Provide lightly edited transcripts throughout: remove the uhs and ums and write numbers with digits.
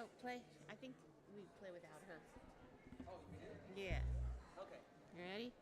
Oh, play. I think we play without her. Oh, you did? Yeah. Okay. You ready?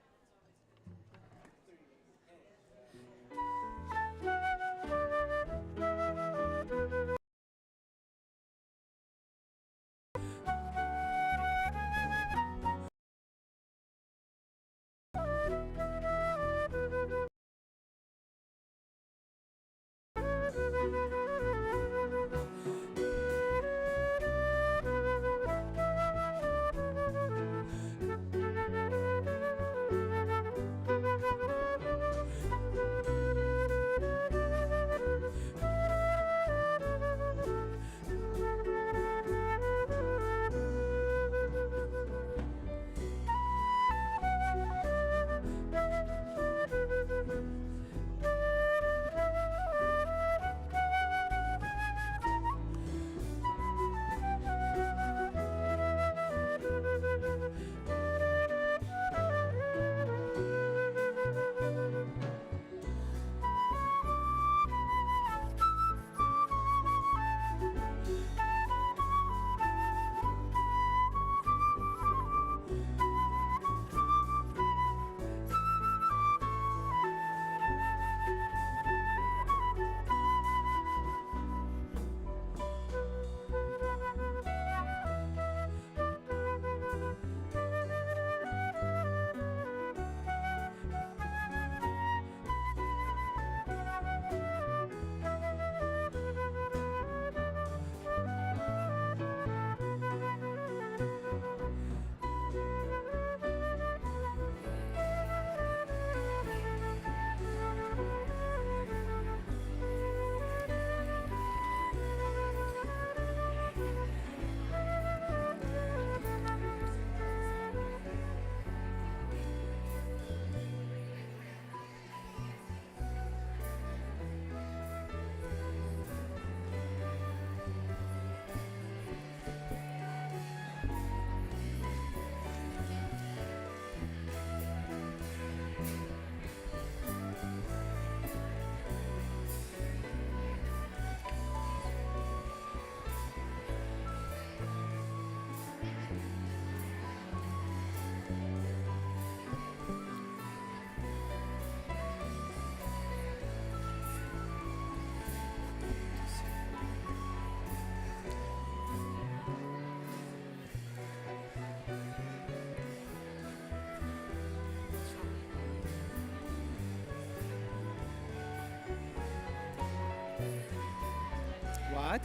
What?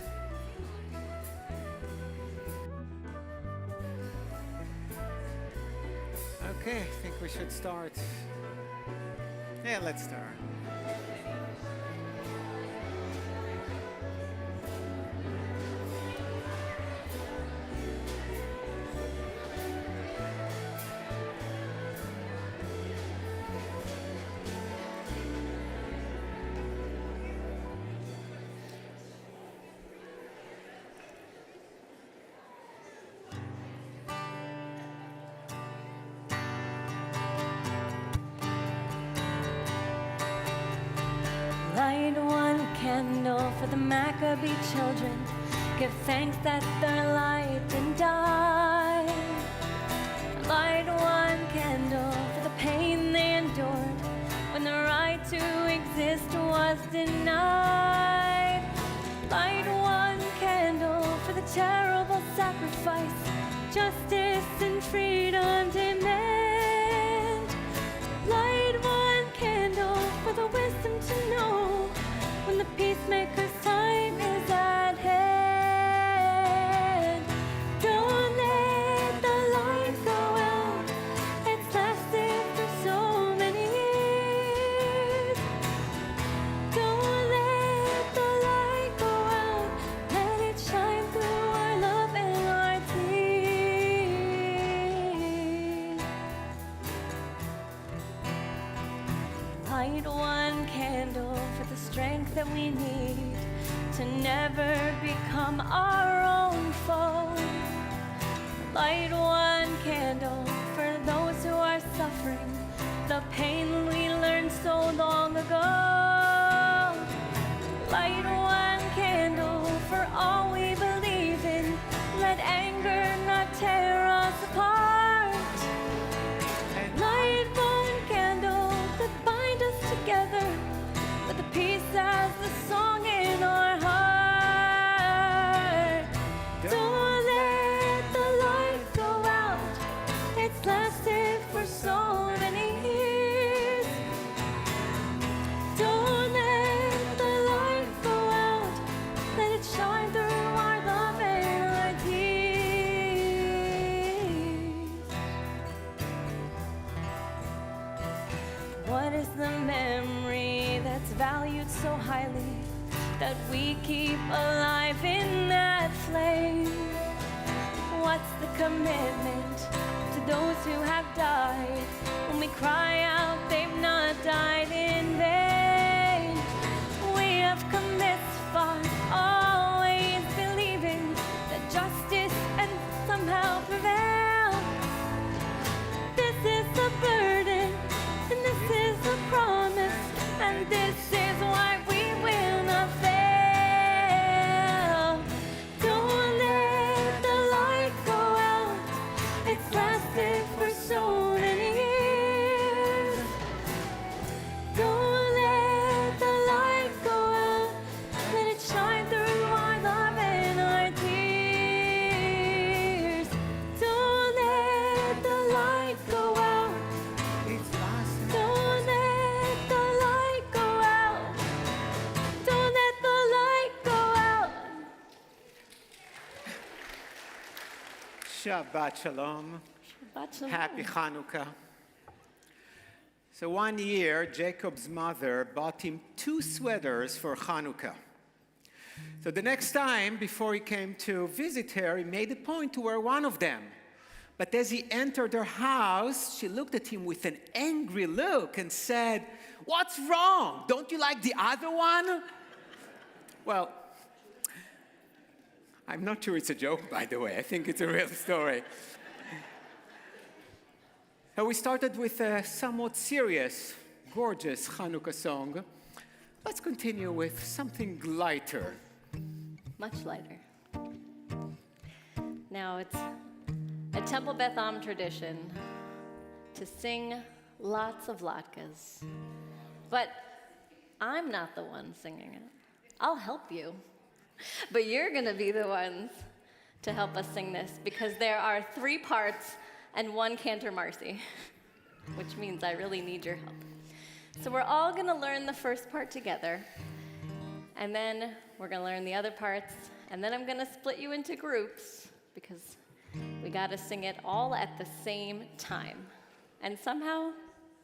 Okay, I think we should start. Yeah, let's start. Light one candle for the Maccabee children. Give thanks that their light didn't die. Light one candle for the pain they endured when the right to exist was denied. Light one candle for the terrible sacrifice justice and freedom demand. Light one candle for the wisdom to know when the peacemaker's time is at hand. Don't let the light go out. It's lasted for so many years. Don't let the light go out. Let it shine through our love and our tears. Light one candle for the strength that we need to never become our own foe. Light one candle for those who are suffering the pain we learned so long ago. Light one candle for all we believe in the memory that's valued so highly that we keep alive in that flame? What's the commitment to those who have died when we cry out they've not died in vain? We have come this far, always believing that justice and somehow prevail. This is a burden, and this is a promise, and this is why we will not fail. Don't let the light go out. It's lasted for so many years. Don't let the light go out. Let it shine through our love and our tears. Don't let the light go out. Don't let the light go out. Don't let the light go out. Shabbat shalom. Shabbat shalom. Happy Hanukkah. So one year, Jacob's mother bought him 2 sweaters for Hanukkah. So the next time, before he came to visit her, he made a point to wear one of them. But as he entered her house, she looked at him with an angry look and said, "What's wrong? Don't you like the other one?" Well, I'm not sure it's a joke, by the way. I think it's a real story. So we started with a somewhat serious, gorgeous Hanukkah song. Let's continue with something lighter. Much lighter. Now, it's a Temple Beth Am tradition to sing lots of latkes. But I'm not the one singing it. I'll help you. But you're going to be the ones to help us sing this, because there are 3 parts and 1 cantor marcy, which means I really need your help. So we're all going to learn the first part together, and then we're going to learn the other parts, and then I'm going to split you into groups, because we got to sing it all at the same time. And somehow,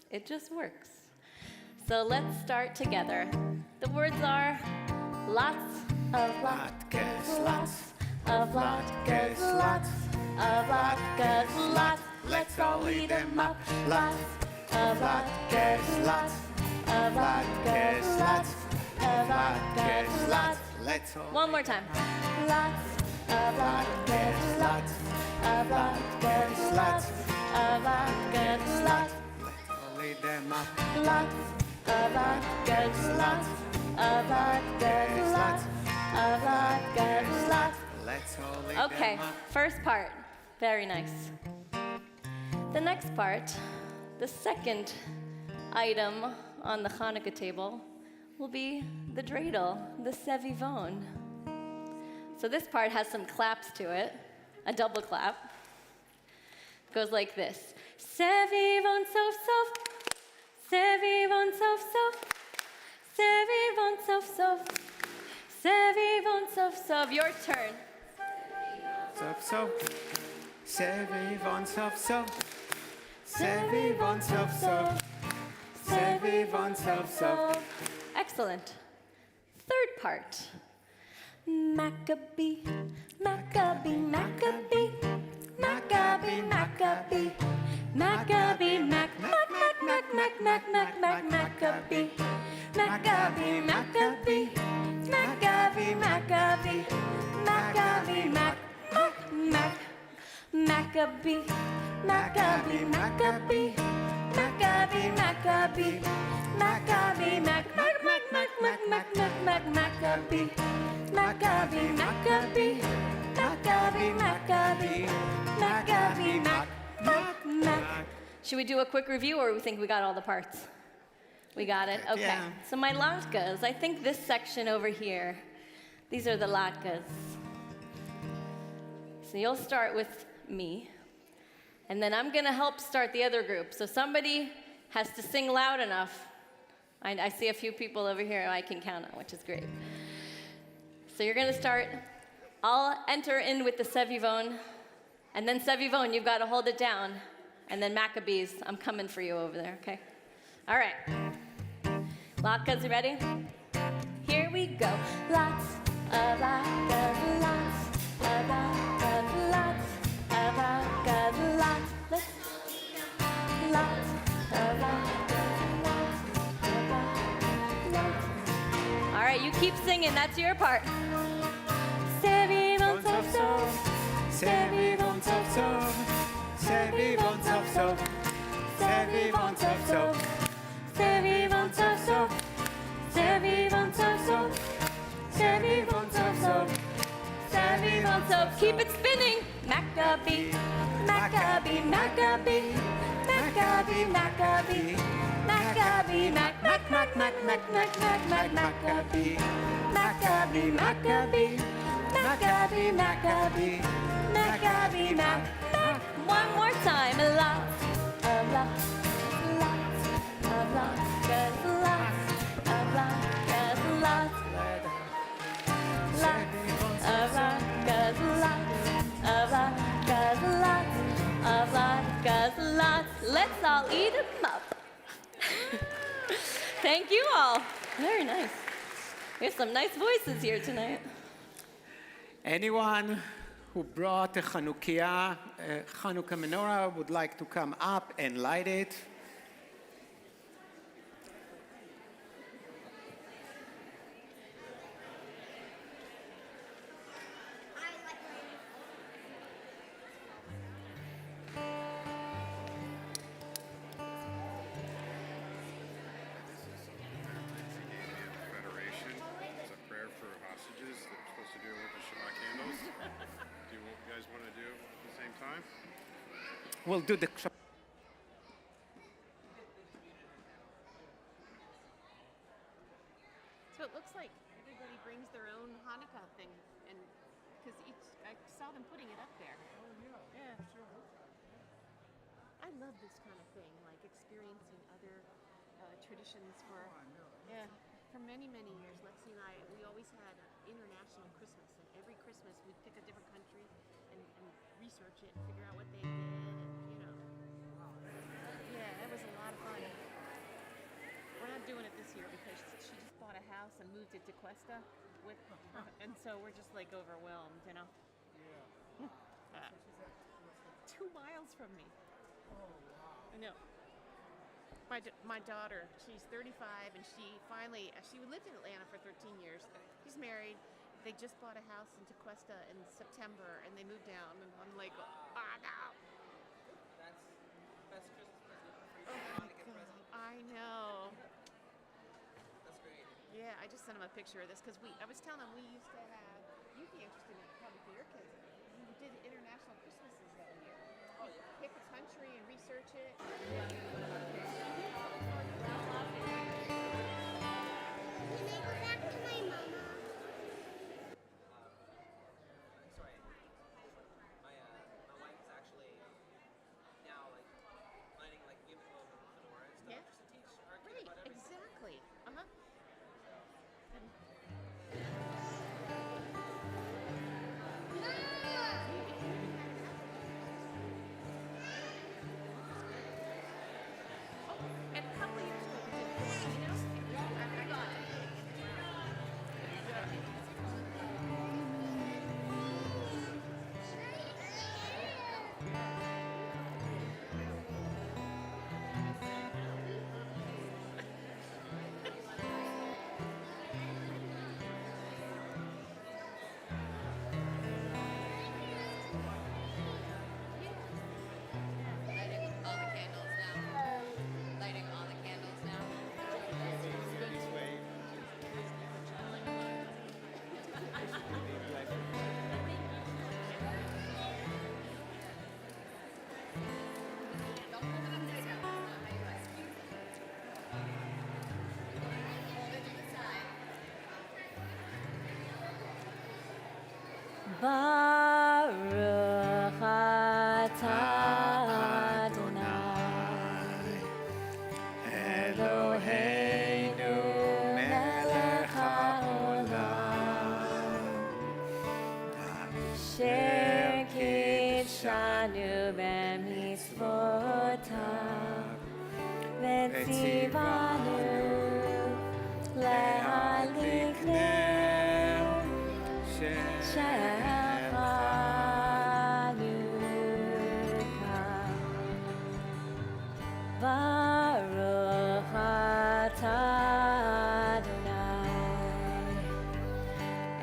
it just works. So let's start together. The words are lots of latkes, lots of latkes, lots of latkes, lots. Let's all eat them up. Lots of latkes, lots of latkes, lots of latkes, lots. Let's all. One more time. Lots of latkes, lots of latkes, lots of latkes, lots. Let's all lay them up. Lots of latkes, lots of latkes, lots of latkes, lots. Let's all lay Okay, them up. first part. Very nice. The next part, the second item on the Hanukkah table, will be the dreidel, the sevivon. So this part has some claps to it, a double clap. It goes like this. Sevivon sof sof, sevivon sof sof, sevivon sof sof, sevivon sof sof. Your turn. Sof sof. Sevivon sof sof. Sevivon sof sof. Sevivon sof sof. Excellent. Third part. Maccabee, Maccabee, Maccabee, Maccabee, Maccabee, Maccabee, Mac, Mac, Mac, Mac, Mac, Mac, Mac, Mac, Maccabee, Maccabee, Maccabee, Maccabee, Maccabee, Maccabee, Mac, Mac, Mac, Maccabee, Maccabee, Maccabee, Maccabee, Maccabee, Maccabee, Mac, Mac, Mac, Mac, Mac, Mac, Mac, Mac, Maccabee, Maccabee, Maccabee, Maccabee, Maccabee, Maccabee, Mac, Mac, Mac. Should we do a quick review, or we think we got all the parts? We got it? Okay. Yeah. So my latkes, I think this section over here, these are the latkes. So you'll start with me, and then I'm going to help start the other group. So somebody has to sing loud enough. I see a few people over here I can count on, which is great. So you're going to start. I'll enter in with the sevivon, and then sevivon, you've got to hold it down. And then Maccabees, I'm coming for you over there, okay? All right. Latkes, you ready? Here we go. Lots of latkes, lots of latkes, lots of latkes, lots. Lots of latkes, lots of latkes. All right, you keep singing. That's your part. C'est vivant sauf sauf. C'est vivant sauf sauf. C'est vivant sauf sauf. C'est vivant sauf sauf. C'est vivant sauf sauf. C'est vivant sauf sauf. C'est vivant sauf sauf. C'est vivant sauf. Keep it spinning. Maccabee, Maccabee, Maccabee, Maccabee, Maccabee, Maccabee, Mac, Mac, Mac, Mac, Mac, Mac, Mac, Mac, Maccabee, Maccabee, Maccabee, Maccabee, Maccabee, Maccabee, Mac, Mac. One more time. Lots of lots, lots of latkes, lots of latkes, lots, lots of latkes, lots of latkes, lots of latkes, lots. Let's all eat 'em up. Thank you all. Very nice. We have some nice voices here tonight. Anyone who brought a Hanukkah menorah would like to come up and light it? Federation. It's a prayer for hostages that we're supposed to do with the Shabbat candles. Do you guys want to do at the same time? We'll do the. So it looks like everybody brings their own Hanukkah thing, and because I saw them putting it up there. Oh yeah. Yeah. Sure. I love this kind of thing, like experiencing other traditions for. Yeah. For many, many years, Lexi and I, we always had international Christmas, and every Christmas we'd pick a different country and research it, figure out what they did, and yeah, that was a lot of fun. We're not doing it this year because she just bought a house and moved it to Cuesta, and so we're just like overwhelmed, you know. Yeah. 2 miles from me. Oh wow. I know. My daughter, she's 35, and she lived in Atlanta for 13 years. She's married. They just bought a house in Cuesta in September, and they moved down. And I'm like, no. That's best Christmas present for your Hanukkah present. I know. That's great. Yeah, I just sent him a picture of this because I was telling him we used to have. You'd be interested in it probably for your kids. We did international Christmases that year. Oh yeah. Pick a country and research it. Sorry. My wife is actually now planning giving them a fedora and stuff Yeah. just to teach our kids Right, about everything. exactly. Uh-huh. And a couple of years ago, we did Filipinos. I forgot. Lighting all the candles now. Lighting all the candles now. Don't hold it upside down. That's not how you like it. Hold it to the side. Baruch atah Adonai Eloheinu melech haolam asher kidshanu b'mitzvotav וציוונו להדליק נר של חנוכה. ברוך אתה אדוני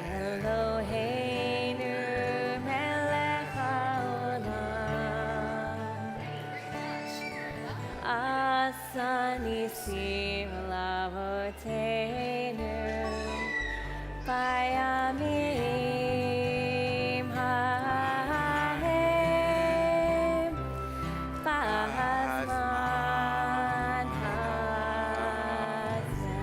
אלוהינו מלך העולם עשה ניסים לאבותינו בימים ההם בזמן הזה.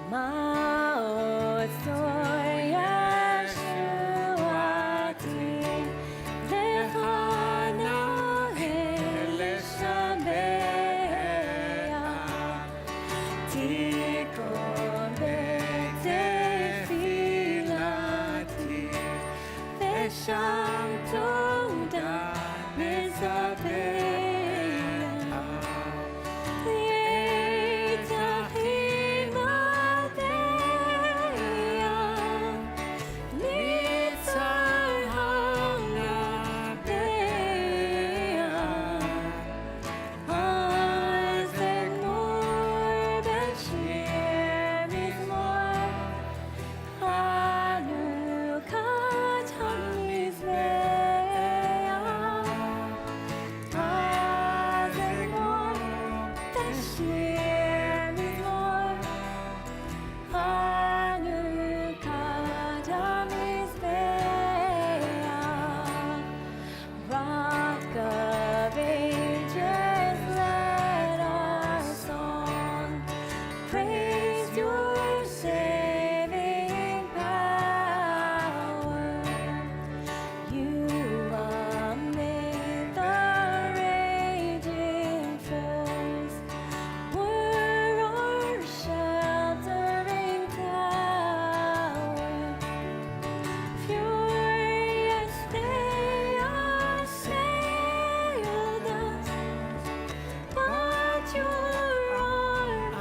מעוזו ישועתי לך נוהג לשבח תיקון בתפילתי ושם תודה מזבח יתכים עדיה ניצר המנביה אז אמור בשיר מזמור חנוכת המזבח אז אמור בשיר מזמור חנוכת המזבח. Rock of ages, let our song praise your saving power. You amid the raging foes were our sheltering tower. Furious they assailed us, but your arm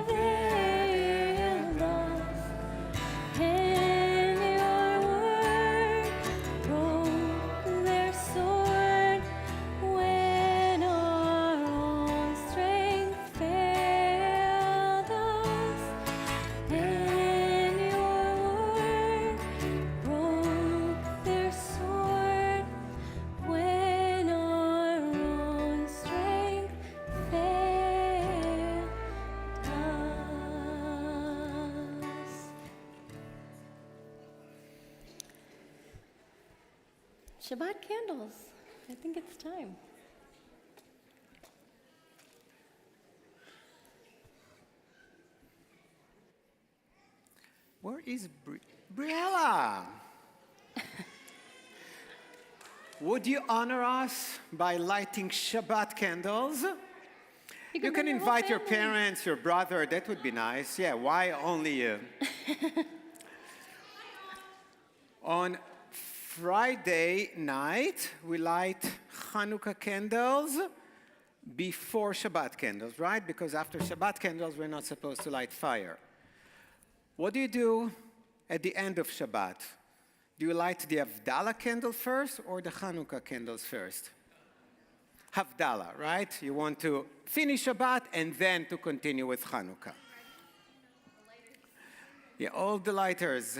availed us, and your word broke their sword when our own strength failed us, and your word broke their sword when our own strength failed us. Shabbat candles. I think it's time. Where is Briella? Would you honor us by lighting Shabbat candles? You can bring your whole invite your family. parents, your brother, that would be nice. Yeah, why only you? On Friday night, we light Hanukkah candles before Shabbat candles, right? Because after Shabbat candles, we're not supposed to light fire. What do you do at the end of Shabbat? Do you light the Havdalah candle first or the Hanukkah candles first? Havdalah, right? You want to finish Shabbat and then to continue with Hanukkah. Yeah, all the lighters.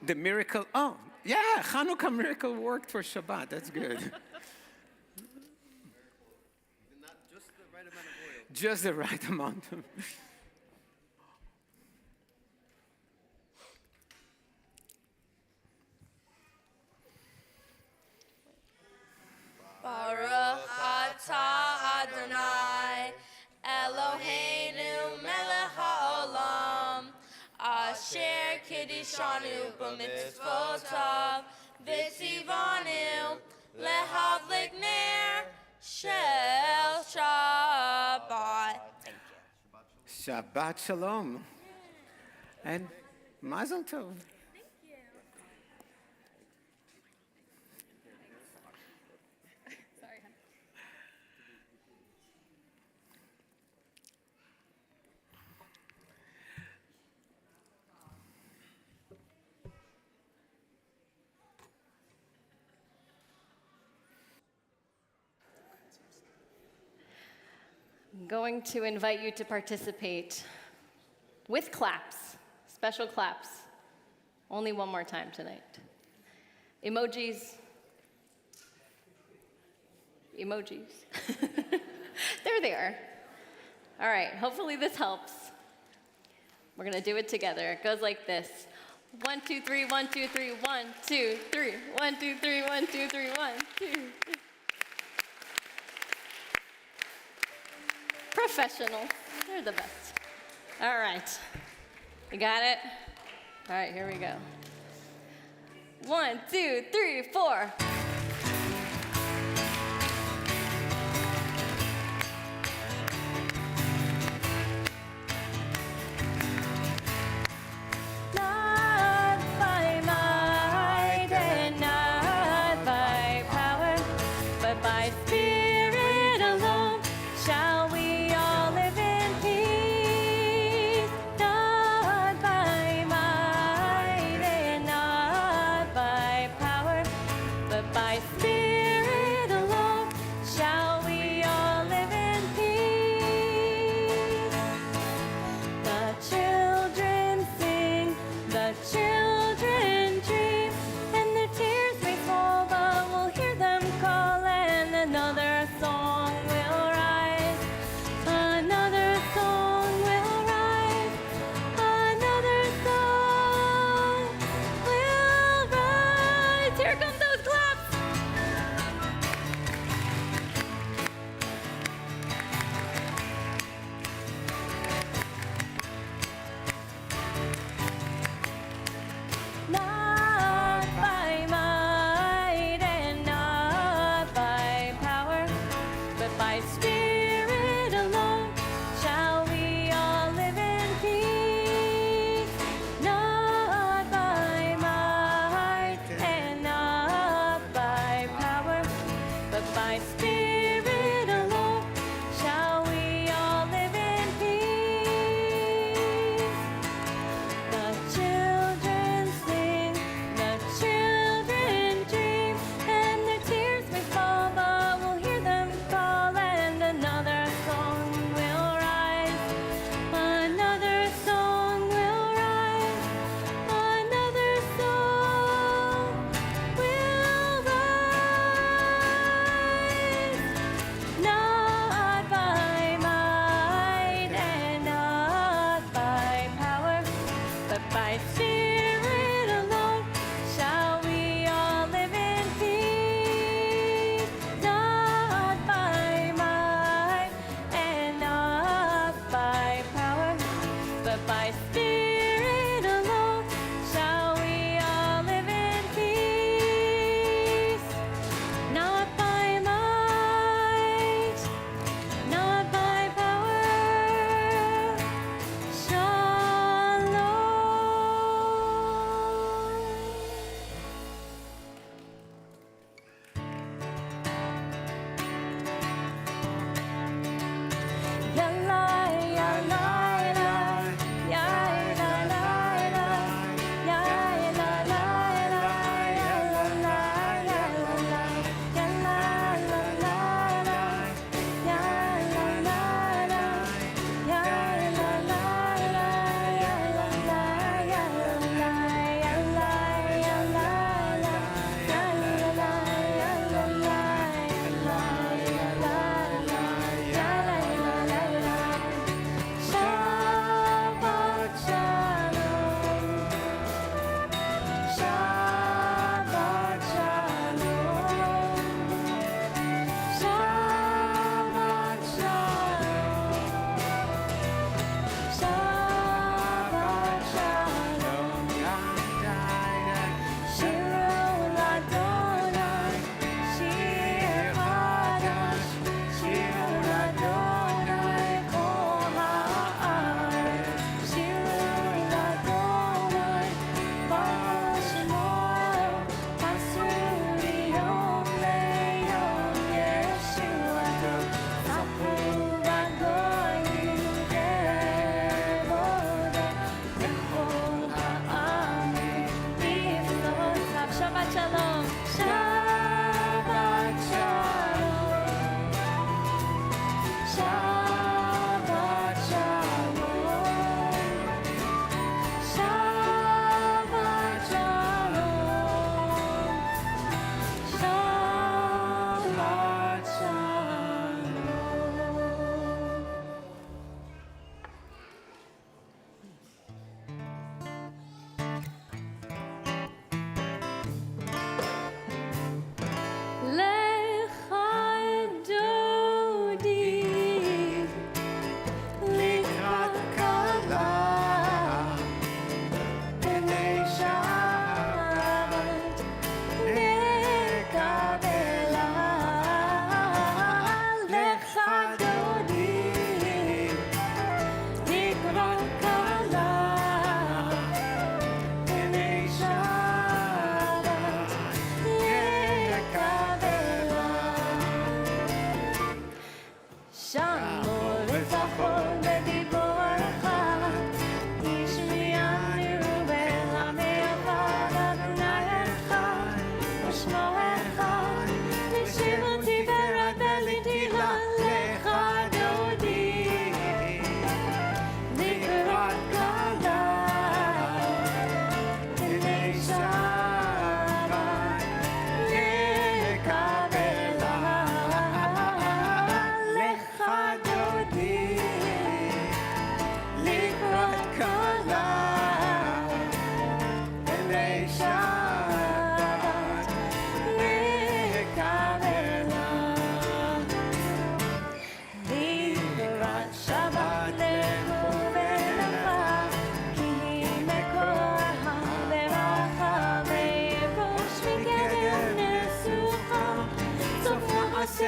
The miracle, oh, yeah, Hanukkah miracle worked for Shabbat. That's good. Not just the right amount of oil. Just the right amount. Baruch atah Rishanu b'mitzvotav, v'tzivanu lehavlik ner shel Shabbat. Shabbat Shalom. And Mazel Tov. Sorry, hon. I'm going to invite you to participate with claps, special claps. Only one more time tonight. Emojis. Emojis. There they are. All right, hopefully this helps. We're gonna do it together. It goes like this. 1, 2, 3, 1, 2, 3, 1, 2, 3. 1, 2, 3, 1, 2, 3, 1, 2, 3. Professional. They're the best. All right. You got it? All right, here we go. 1, 2, 3, 4. Not by might and not by power, but by Spirit alone shall we all live in peace. Not by might and not by power, but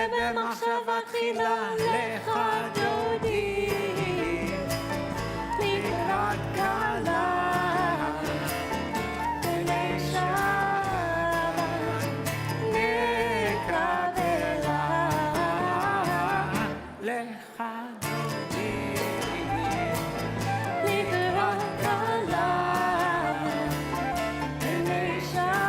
ובמחשבה תחילה לך דודי לקראת כלה בני שבת נקבלה לך דודי לקראת כלה בני שבת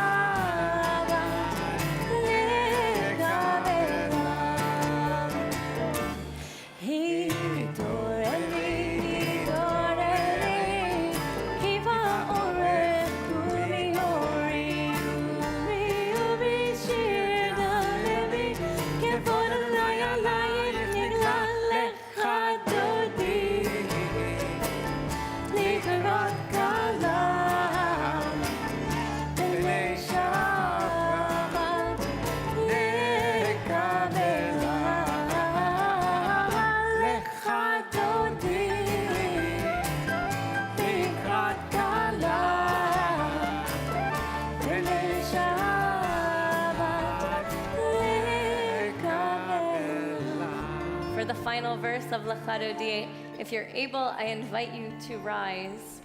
For the final verse of Lecha Dodi, if you're able, I invite you to rise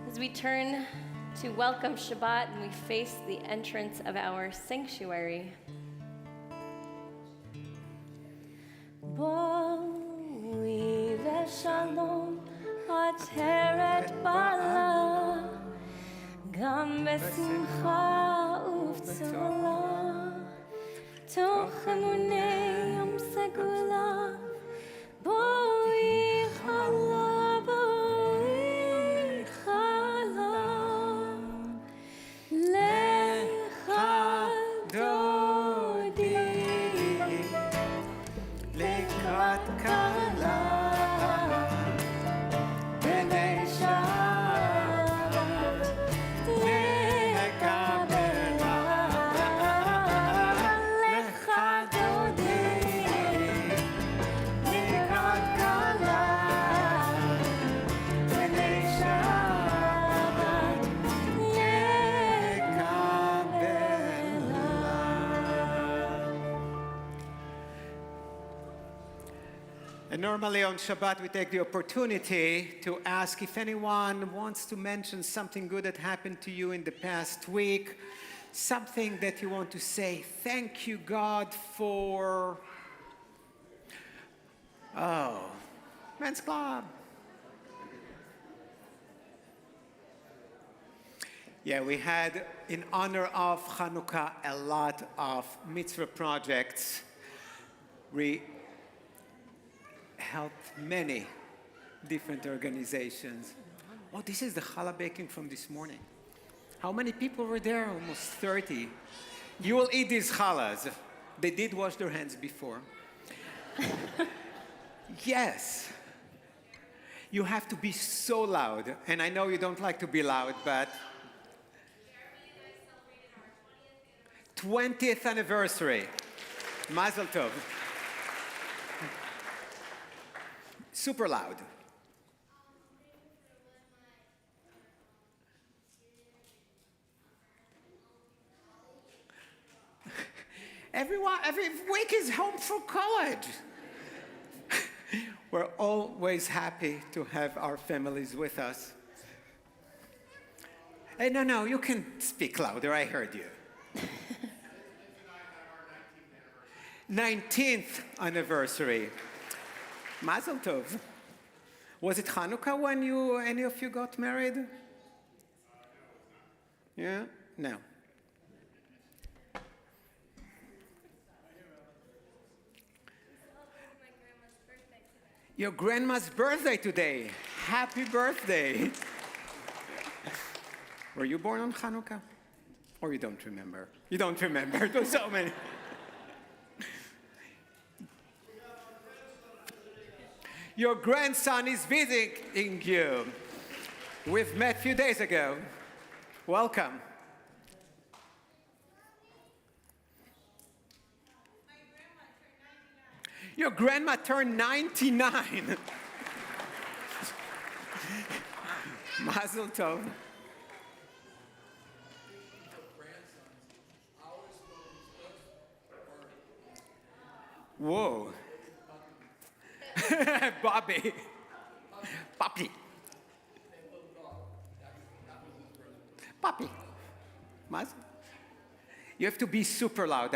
as we turn to welcome Shabbat and we face the entrance of our sanctuary. Boi veshalom ateret bala gam besimcha uvtzola toch emunei yom segula boi chala lecha dodi לקראת כלה בני שבת נקבלה לך דודי לקראת כלה בני שבת And normally on Shabbat, we take the opportunity to ask if anyone wants to mention something good that happened to you in the past week, something that you want to say, thank you, God, for. Oh, men's club. Yeah, we had, in honor of Hanukkah, a lot of mitzvah projects. We helped many different organizations. Oh, this is the challah baking from this morning. How many people were there? Almost 30. You will eat these challahs. They did wash their hands before. Yes. You have to be so loud. And I know you don't like to be loud, but 20th anniversary. Mazel tov. Super loud. Every week is home for college. We're always happy to have our families with us. Hey, no, you can speak louder. I heard you. 19th anniversary. Mazel tov. Was it Hanukkah when any of you got married? Yeah? No. Your grandma's birthday today. Happy birthday. Were you born on Hanukkah? Or you don't remember? You don't remember. There's so many. Your grandson is visiting you. We've met a few days ago. Welcome. Your grandma turned 99. Mazel tov. Whoa. Bobby. Puppy. Puppy. Must? You have to be super loud.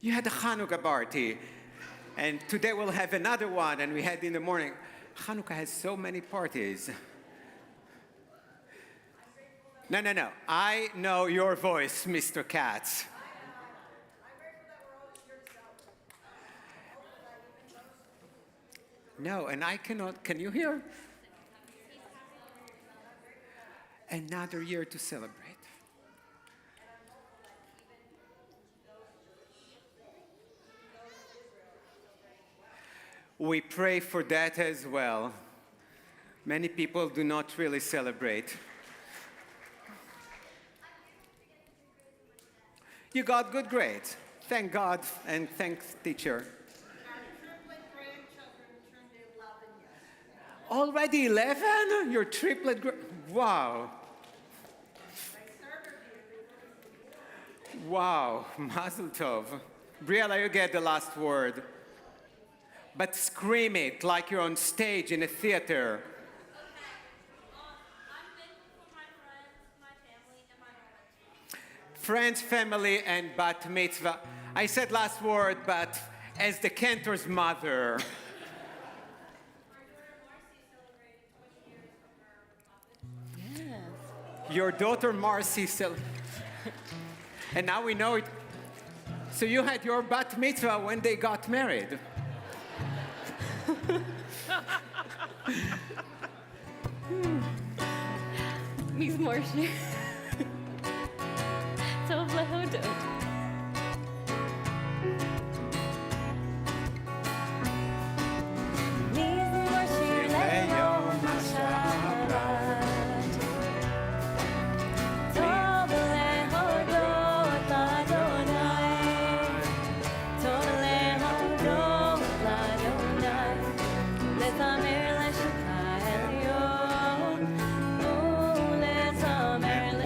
You had a Hanukkah party, and today we'll have another one, and we had in the morning. Hanukkah has so many parties. No. I know your voice, Mr. Katz. No, and I cannot. Can you hear? Another year to celebrate. We pray for that as well. Many people do not really celebrate. You got good grades. Thank God and thanks, teacher. Already 11? Your triplet, wow. Wow, Mazel Tov. Briella, you get the last word. But scream it like you're on stage in a theater. I'm thankful for my friends, my family, and my moment. Friends, family, and bat mitzvah. I said last word, but as the cantor's mother. Your daughter Marcy and now we know it. So you had your bat mitzvah when they got married. מזמור טוב להודות. מזמור שיר ליום השבת. טוב להודות לאדוני. טוב להודות לאדוני. לזמר לשמך העליון. ולזמר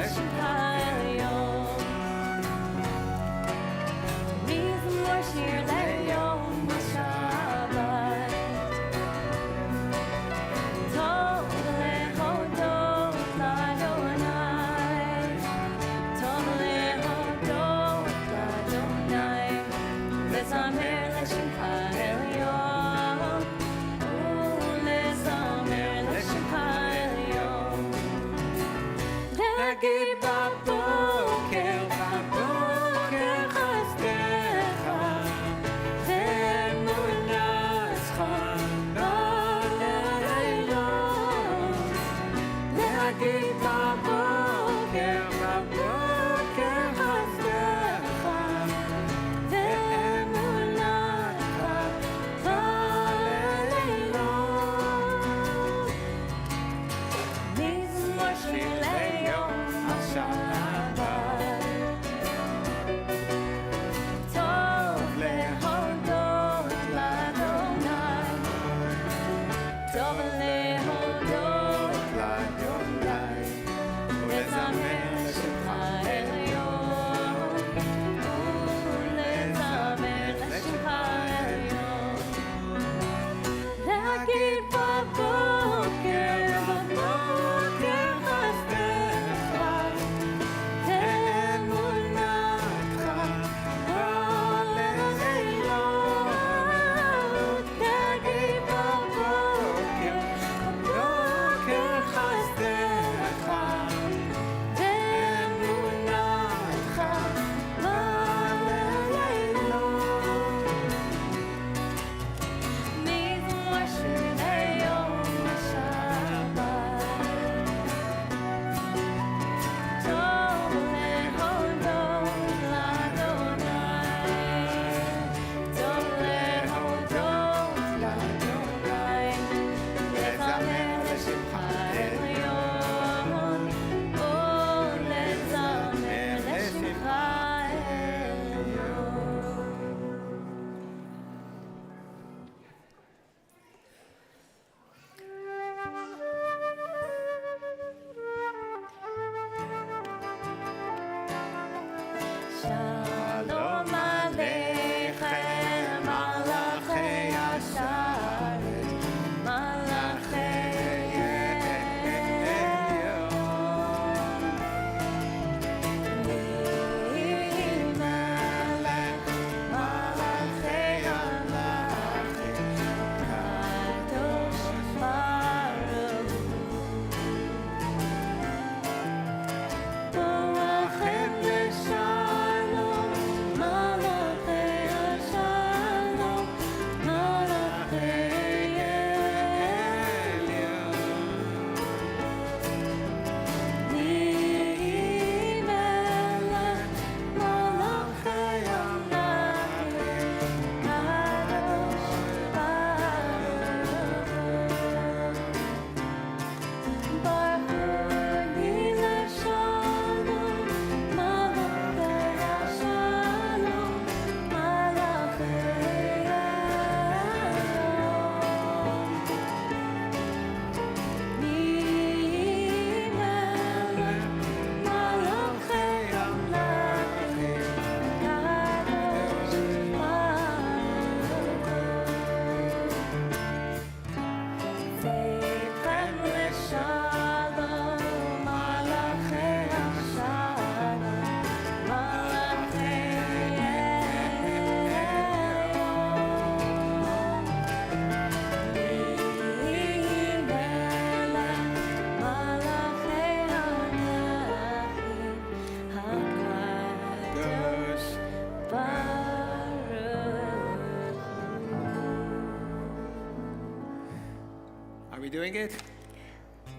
doing it?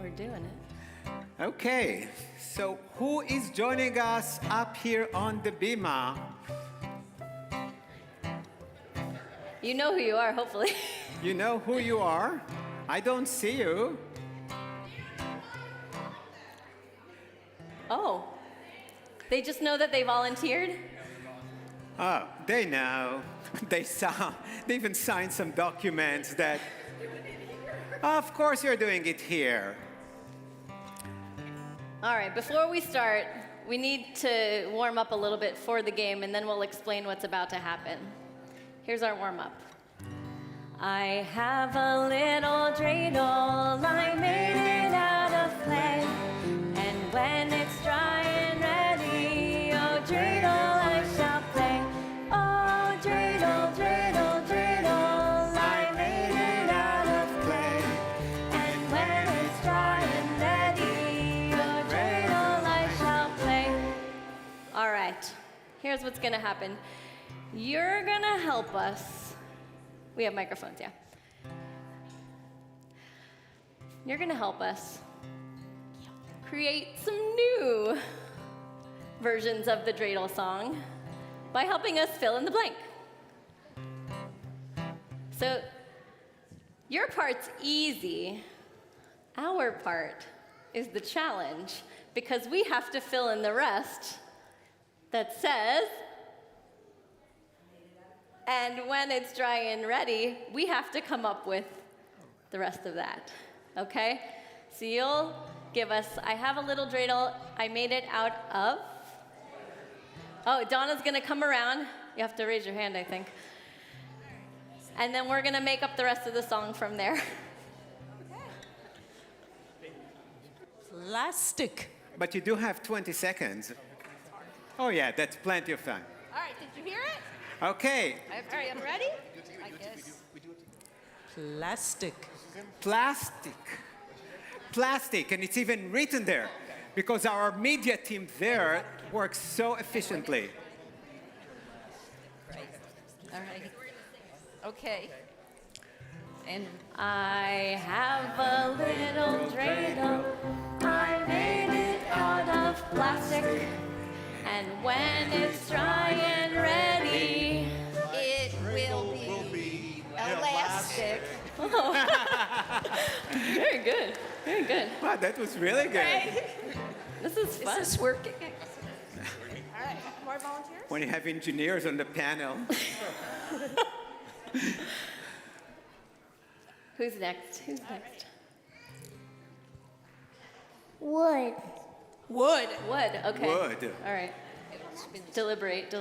We're doing it. Okay, so who is joining us up here on the bima? You know who you are, hopefully. You know who you are? I don't see you. Oh, they just know that they volunteered? Oh, they know. They even signed some documents that, of course you're doing it here. All right, before we start, we need to warm up a little bit for the game, and then we'll explain what's about to happen. Here's our warm-up. I have a little dreidel, I made it out of clay, and when it's dry and ready, oh dreidel, I shall play. Oh dreidel, dreidel, dreidel, I made it out of clay, and when it's dry and ready, oh dreidel, I shall play. All right, here's what's gonna happen. You're gonna help us. We have microphones, yeah. You're gonna help us create some new versions of the dreidel song by helping us fill in the blank. So your part's easy. Our part is the challenge because we have to fill in the rest that says, and when it's dry and ready, we have to come up with the rest of that, okay? So you'll give us, I have a little dreidel, I made it out of. Oh, Donna's gonna come around. You have to raise your hand, I think. And then we're gonna make up the rest of the song from there. Plastic. But you do have 20 seconds. Oh yeah, that's plenty of time. All right, did you hear it? Okay, All right, I'm ready? I guess. Plastic. plastic. Plastic, and it's even written there because our media team there works so efficiently. All right. Okay. And I have a little dreidel, I made it out of plastic, and when it's dry and ready, it will be elastic. very good, very good. Wow, that was really good. This is fun. Is this working? All right, more volunteers? When you have engineers on the panel. Who's next? Who's next? Wood. Wood. Wood, okay. Wood. All right. Deliberate.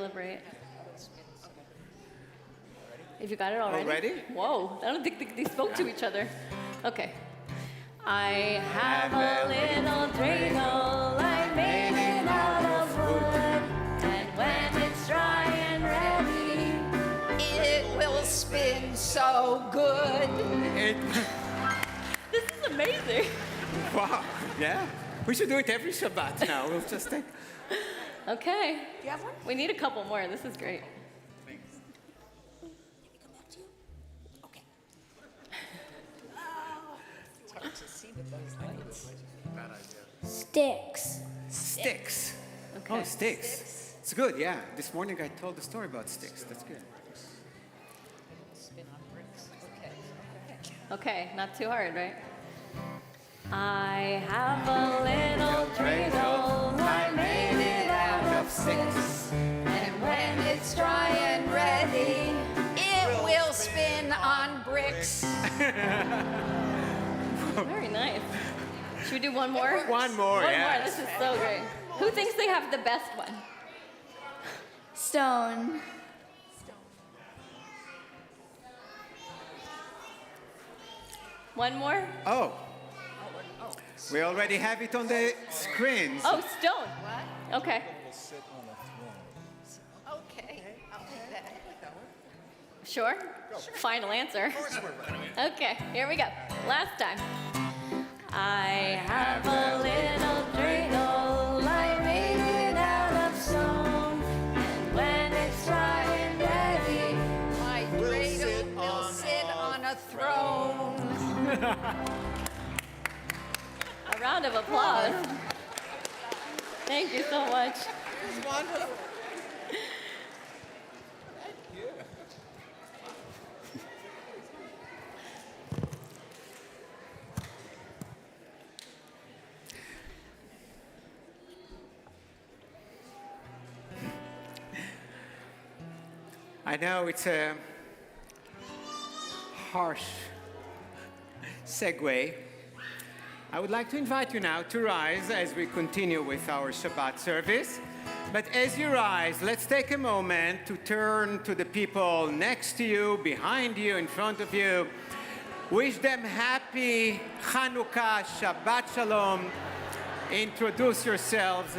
If you got it already. Already? Whoa, I don't think they spoke to each other. Okay. I have a little dreidel, I made it out of wood, and when it's dry and ready, It will spin so good. this is amazing. Wow, yeah. We should do it every Shabbat now. We'll just take. Okay. Do you have one? We need a couple more. This is great. Sticks. Sticks. Okay. Oh, sticks. It's good, yeah. This morning I told the story about sticks. That's good. Okay, not too hard, right? I have a little dreidel, I made it out of sticks, And when it's dry and ready, it will spin on bricks. Very nice. Should we do one more? One more, One yes. more. This is so great. Who thinks they have the best one? Stone. One more? Oh. We already have it on the screens. Oh, stone. What? Okay. Okay, I'll take that. Sure? Final answer. Okay, here we go. Last time. I have a little dreidel, I made it out of stone, and when it's dry and ready, My dreidel will sit on a throne. round of applause. Thank you so much. It's wonderful. I know it's a harsh segue. I would like to invite you now to rise as we continue with our Shabbat service. But as you rise, let's take a moment to turn to the people next to you, behind you, in front of you. Wish them happy Hanukkah, Shabbat Shalom. Introduce yourselves.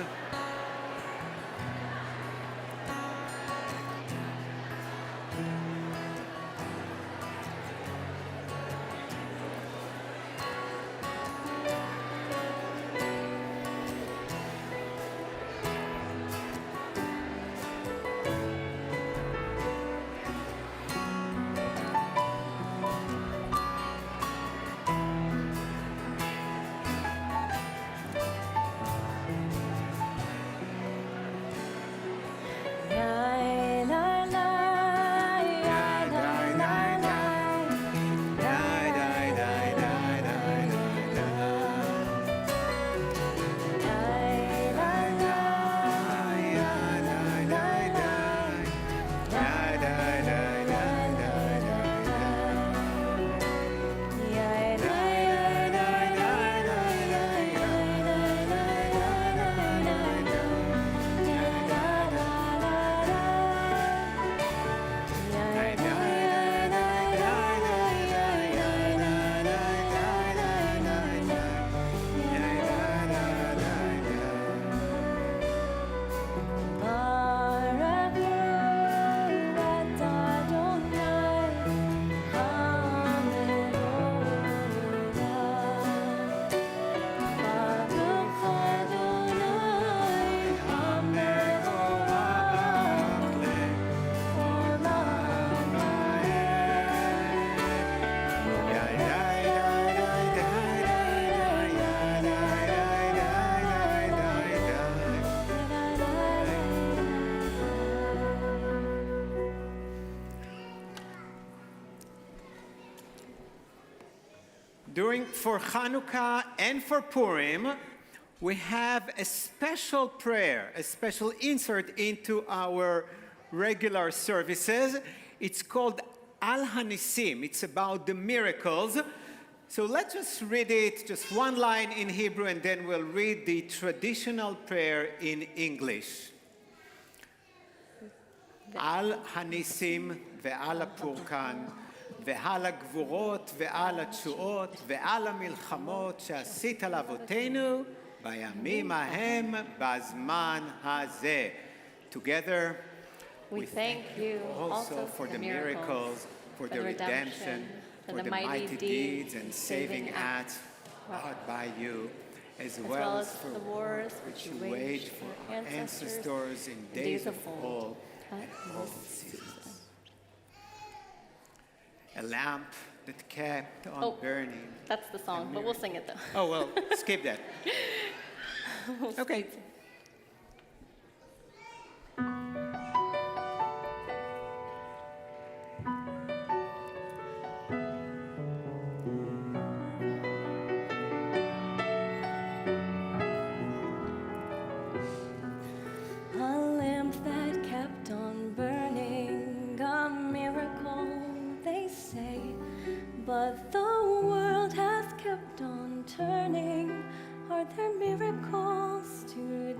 For Hanukkah and for Purim, we have a special prayer, a special insert into our regular services. It's called Al Hanisim. It's about the miracles. So let's just read it, just one line in Hebrew, and then we'll read the traditional prayer in English. Al Hanisim ve'al הפורקן, ועל הגבורות ועל התשועות ועל המלחמות שעשית לאבותינו בימים ההם בזמן הזה. Together, we thank you also for the miracles, for the redemption, for the mighty deeds and saving acts wrought by you, as well as for the wars which you waged for our ancestors in days of old and all seasons. A lamp that kept on burning. That's the song, but we'll sing it though. Oh, well, skip that. Okay. A lamp that kept on burning, a miracle, they say, but the world has kept on turning. Are there miracles today?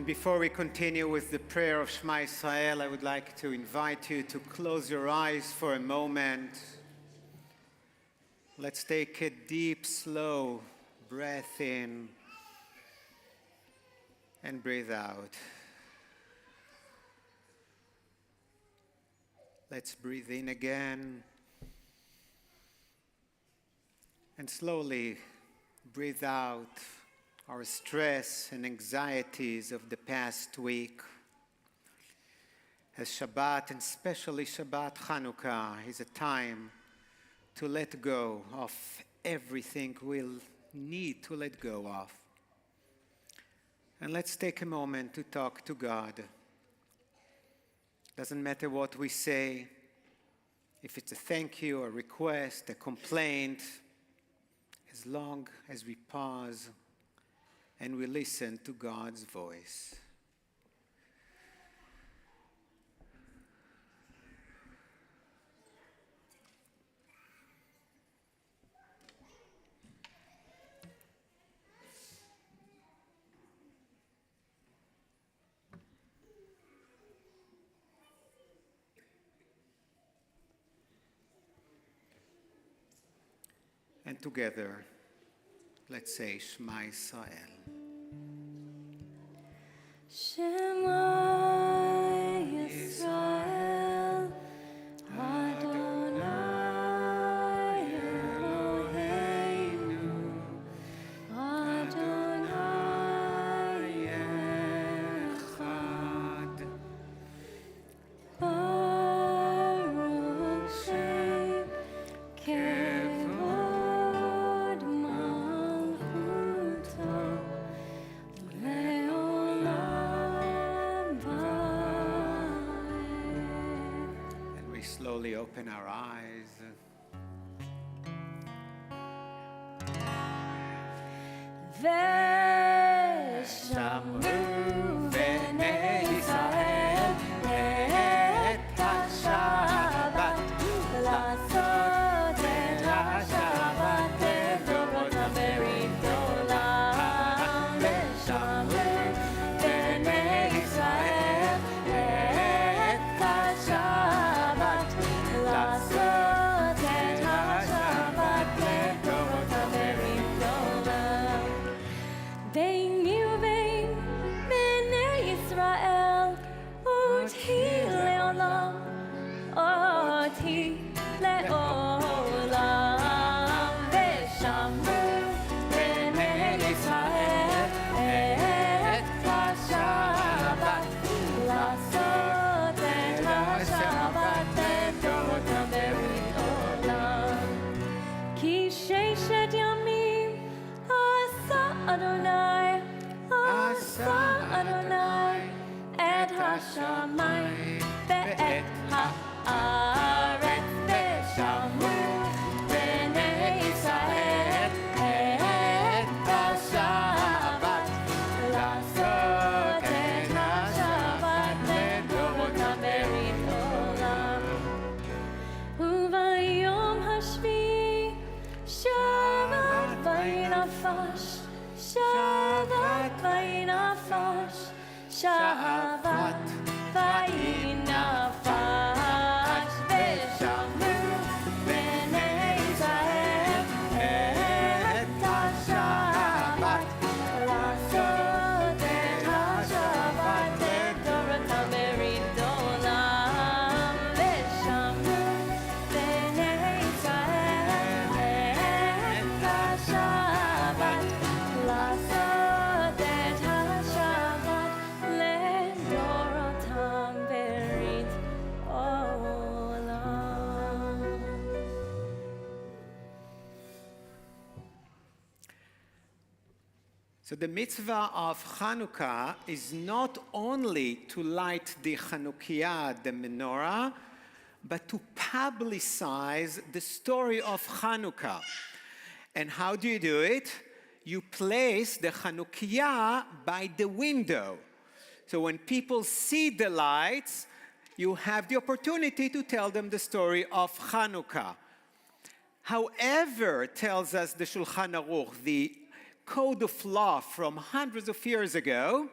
And before we continue with the prayer of Shema Israel, I would like to invite you to close your eyes for a moment. Let's take a deep, slow breath in and breathe out. Let's breathe in again and slowly breathe out our stress and anxieties of the past week. As Shabbat, and especially Shabbat Hanukkah, is a time to let go of everything we'll need to let go of. And let's take a moment to talk to God. Doesn't matter what we say, if it's a thank you, a request, a complaint, as long as we pause and we listen to God's voice. And together, let's say Shema Israel. Shema Yisrael, Adonai Eloheinu, Adonai Echad, Baruch Shem Kevod Malchuto, And we slowly open our eyes. ושמרו בני ישראל את השבת, לעשות את השבת לדורות ברית עולם. ושמרו בני ישראל את השבת, לעשות את השבת לדורות ברית עולם. ביני ובין בני ישראל, אותי לעולם, אותי לעולם. ושמרו בני ישראל את השבת, לעשות את השבת לדורות ברית עולם. כי ששת ימים עשה אדוני, עשה אדוני את השמיים ואת הארץ. ושמרו בני ישראל את השבת, לעשות את השבת לדורות ברית עולם. וביום השביעי שבת וינפש, שבת וינפש, שבת וינפש. ושמרו בני ישראל את השבת, לעשות את השבת לדורות ברית עולם. ושמרו בני ישראל את השבת, לעשות את השבת לדורותם ברית עולם. So the mitzvah of Hanukkah is not only to light the Chanukiah, the menorah, but to publicize the story of Hanukkah. And how do you do it? You place the Chanukiah by the window. So when people see the lights, you have the opportunity to tell them the story of Hanukkah. However, tells us the Shulchan Aruch, the code of law from hundreds of years ago,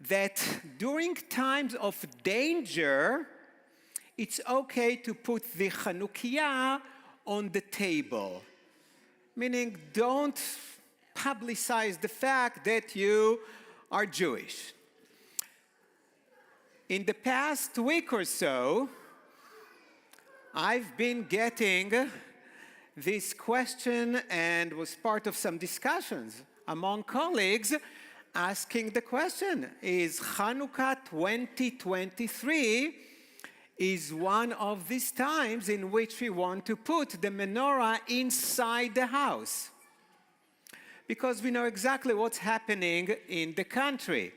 that during times of danger, it's okay to put the Chanukiah on the table. Meaning, don't publicize the fact that you are Jewish. In the past week or so, I've been getting this question and was part of some discussions among colleagues asking the question, is Hanukkah 2023 is one of these times in which we want to put the menorah inside the house? Because we know exactly what's happening in the country.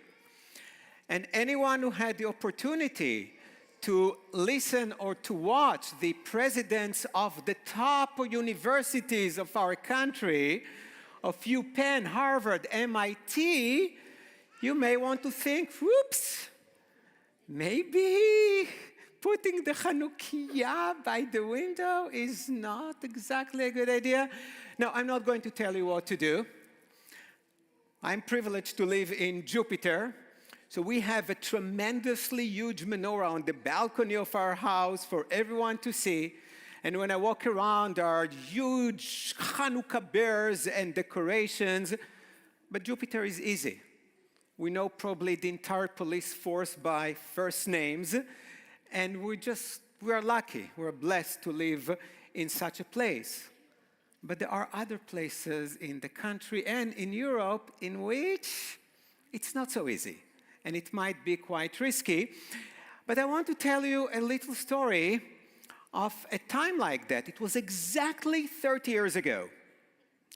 And anyone who had the opportunity to listen or to watch the presidents of the top universities of our country, of UPenn, Harvard, MIT, you may want to think, whoops, maybe putting the Chanukiah by the window is not exactly a good idea. No, I'm not going to tell you what to do. I'm privileged to live in Jupiter. So we have a tremendously huge menorah on the balcony of our house for everyone to see. And when I walk around, there are huge Hanukkah bears and decorations. But Jupiter is easy. We know probably the entire police force by first names. And we are lucky, we're blessed to live in such a place. But there are other places in the country and in Europe in which it's not so easy. And it might be quite risky. But I want to tell you a little story of a time like that. It was exactly 30 years ago.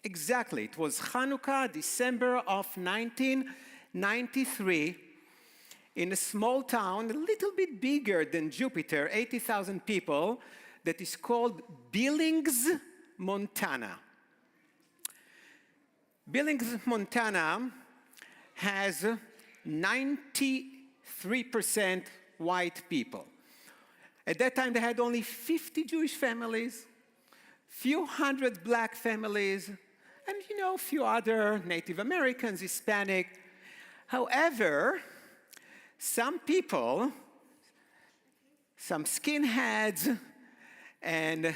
Exactly. It was Hanukkah, December of 1993, in a small town, a little bit bigger than Jupiter, 80,000 people, that is called Billings, Montana. Billings, Montana has 93% white people. At that time, they had only 50 Jewish families, few hundred black families, and, a few other Native Americans, Hispanic. However, some people, some skinheads, and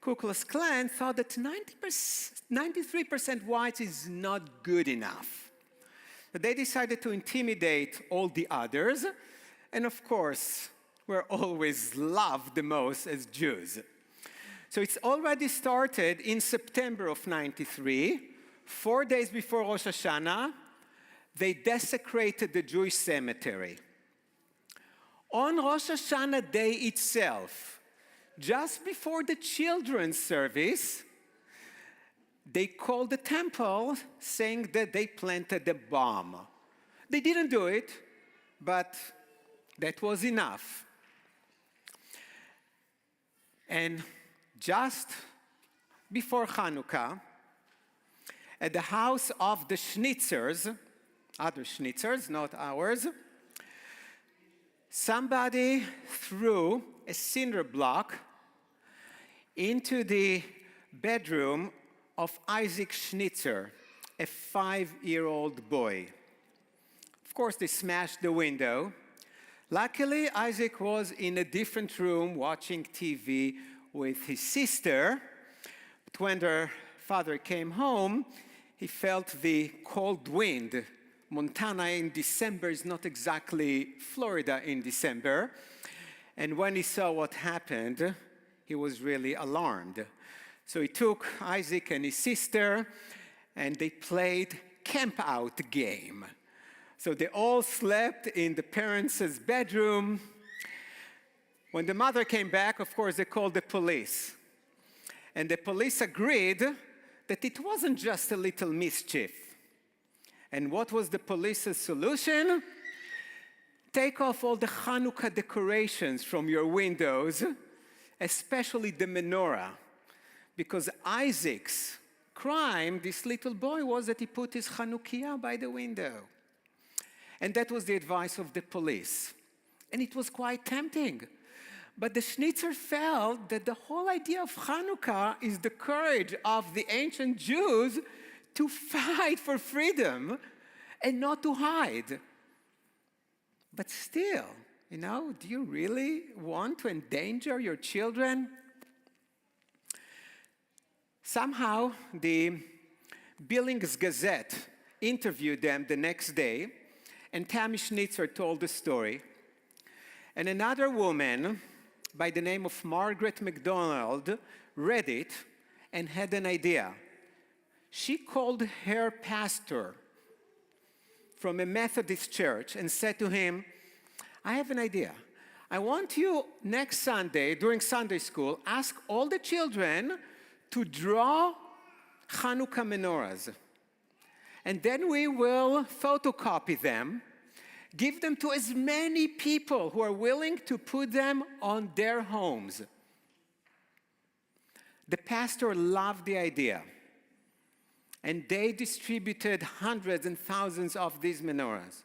Ku Klux Klan thought that 93% whites is not good enough. But they decided to intimidate all the others, and of course, we're always loved the most as Jews. So it's already started in September of 93, 4 days before Rosh Hashanah, they desecrated the Jewish cemetery. On Rosh Hashanah day itself, just before the children's service, they called the temple saying that they planted a bomb. They didn't do it, but that was enough. And just before Hanukkah, at the house of the Schnitzers, other Schnitzers, not ours, somebody threw a cinder block into the bedroom of Isaac Schnitzer, a 5-year-old boy. Of course, they smashed the window. Luckily, Isaac was in a different room watching TV with his sister. But when their father came home, he felt the cold wind. Montana in December is not exactly Florida in December. And when he saw what happened, he was really alarmed. So he took Isaac and his sister, and they played camp out game. So they all slept in the parents' bedroom. When the mother came back, of course, they called the police. And the police agreed that it wasn't just a little mischief. And what was the police's solution? Take off all the Hanukkah decorations from your windows, especially the menorah. Because Isaac's crime, this little boy, was that he put his Chanukiah by the window. And that was the advice of the police. And it was quite tempting. But the Schnitzer felt that the whole idea of Hanukkah is the courage of the ancient Jews to fight for freedom and not to hide. But still, do you really want to endanger your children? Somehow, the Billings Gazette interviewed them the next day, and Tammy Schnitzer told the story. And another woman by the name of Margaret MacDonald read it and had an idea. She called her pastor from a Methodist church and said to him, I have an idea. I want you next Sunday, during Sunday school, ask all the children to draw Hanukkah menorahs. And then we will photocopy them, give them to as many people who are willing to put them on their homes. The pastor loved the idea, and they distributed hundreds and thousands of these menorahs.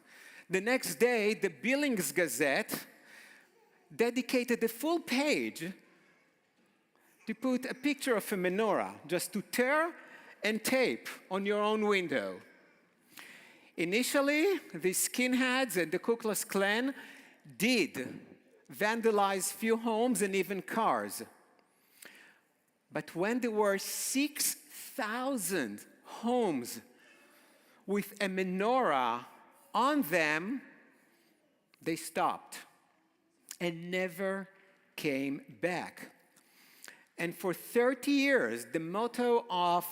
The next day, the Billings Gazette dedicated a full page to put a picture of a menorah, just to tear and tape on your own window. Initially, the skinheads and the Ku Klux Klan did vandalize few homes and even cars. But when there were 6,000 homes with a menorah on them, they stopped and never came back. And for 30 years, the motto of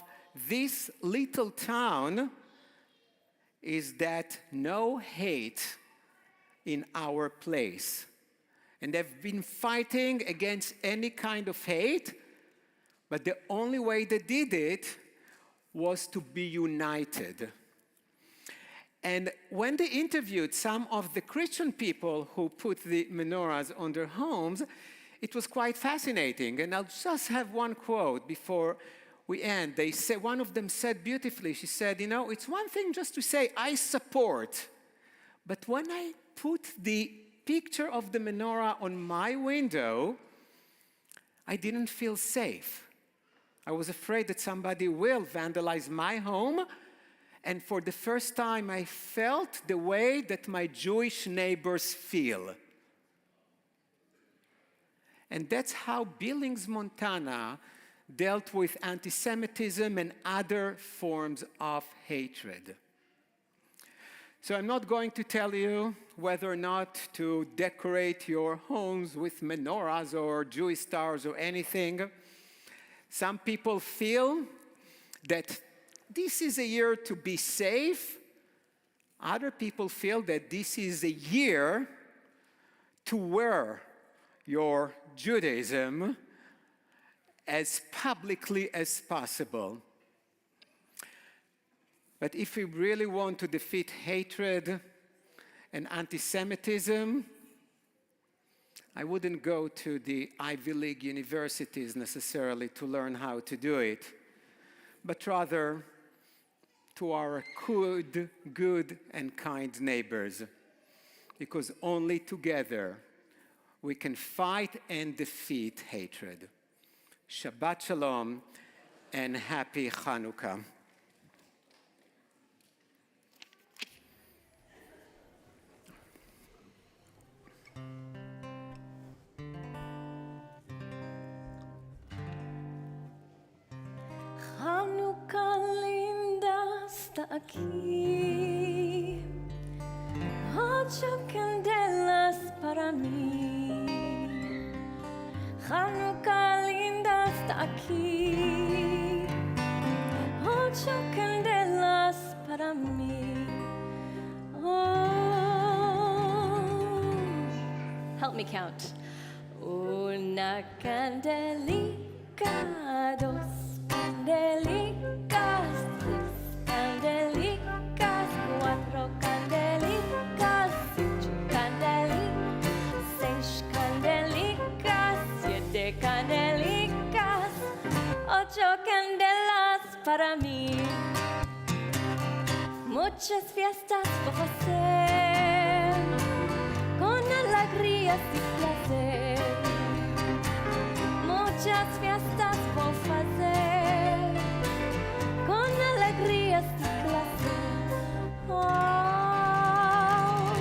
this little town is that no hate in our place. And they've been fighting against any kind of hate, but the only way they did it was to be united. And when they interviewed some of the Christian people who put the menorahs on their homes, it was quite fascinating. And I'll just have one quote before we end. One of them said beautifully, she said, it's one thing just to say, I support. But when I put the picture of the menorah on my window, I didn't feel safe. I was afraid that somebody will vandalize my home. And for the first time, I felt the way that my Jewish neighbors feel. And that's how Billings, Montana dealt with anti-Semitism and other forms of hatred. So I'm not going to tell you whether or not to decorate your homes with menorahs or Jewish stars or anything. Some people feel that this is a year to be safe. Other people feel that this is a year to wear your Judaism as publicly as possible. But if we really want to defeat hatred and anti-Semitism, I wouldn't go to the Ivy League universities necessarily to learn how to do it, but rather to our good and kind neighbors, because only together we can fight and defeat hatred. Shabbat Shalom and Happy Hanukkah. Hanukkah linda está aquí, 8 candelas para mí. Hanukkah linda está aquí, 8 candelas para mí. Oh, help me count. Una candelica, dos candelicas, 3 candelicas, 4 candelicas, 5 candelicas, 6 candelicas, 7 candelicas, 8 candelas para mí. Muchas fiestas por hacer, con alegrías y placer. Muchas fiestas por hacer, con alegrías y placer. Oh.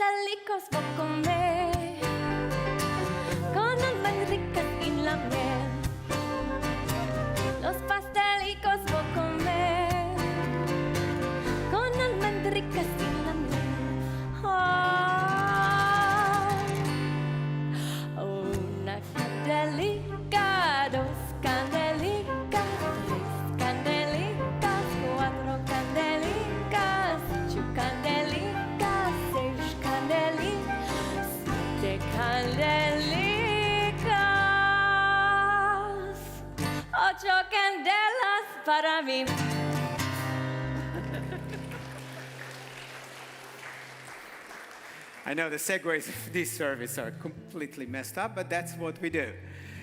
pastelicos voy a comer con almendricas y la miel. Los pastelicos voy a comer con almendricas y la miel. Oh, una candelica, dos candelicas, tres candelicas, cuatro candelicas, ocho candelicas, seis candelicas, siete candelicas, ocho candelas para mí. I know the segues of this service are completely messed up, but that's what we do.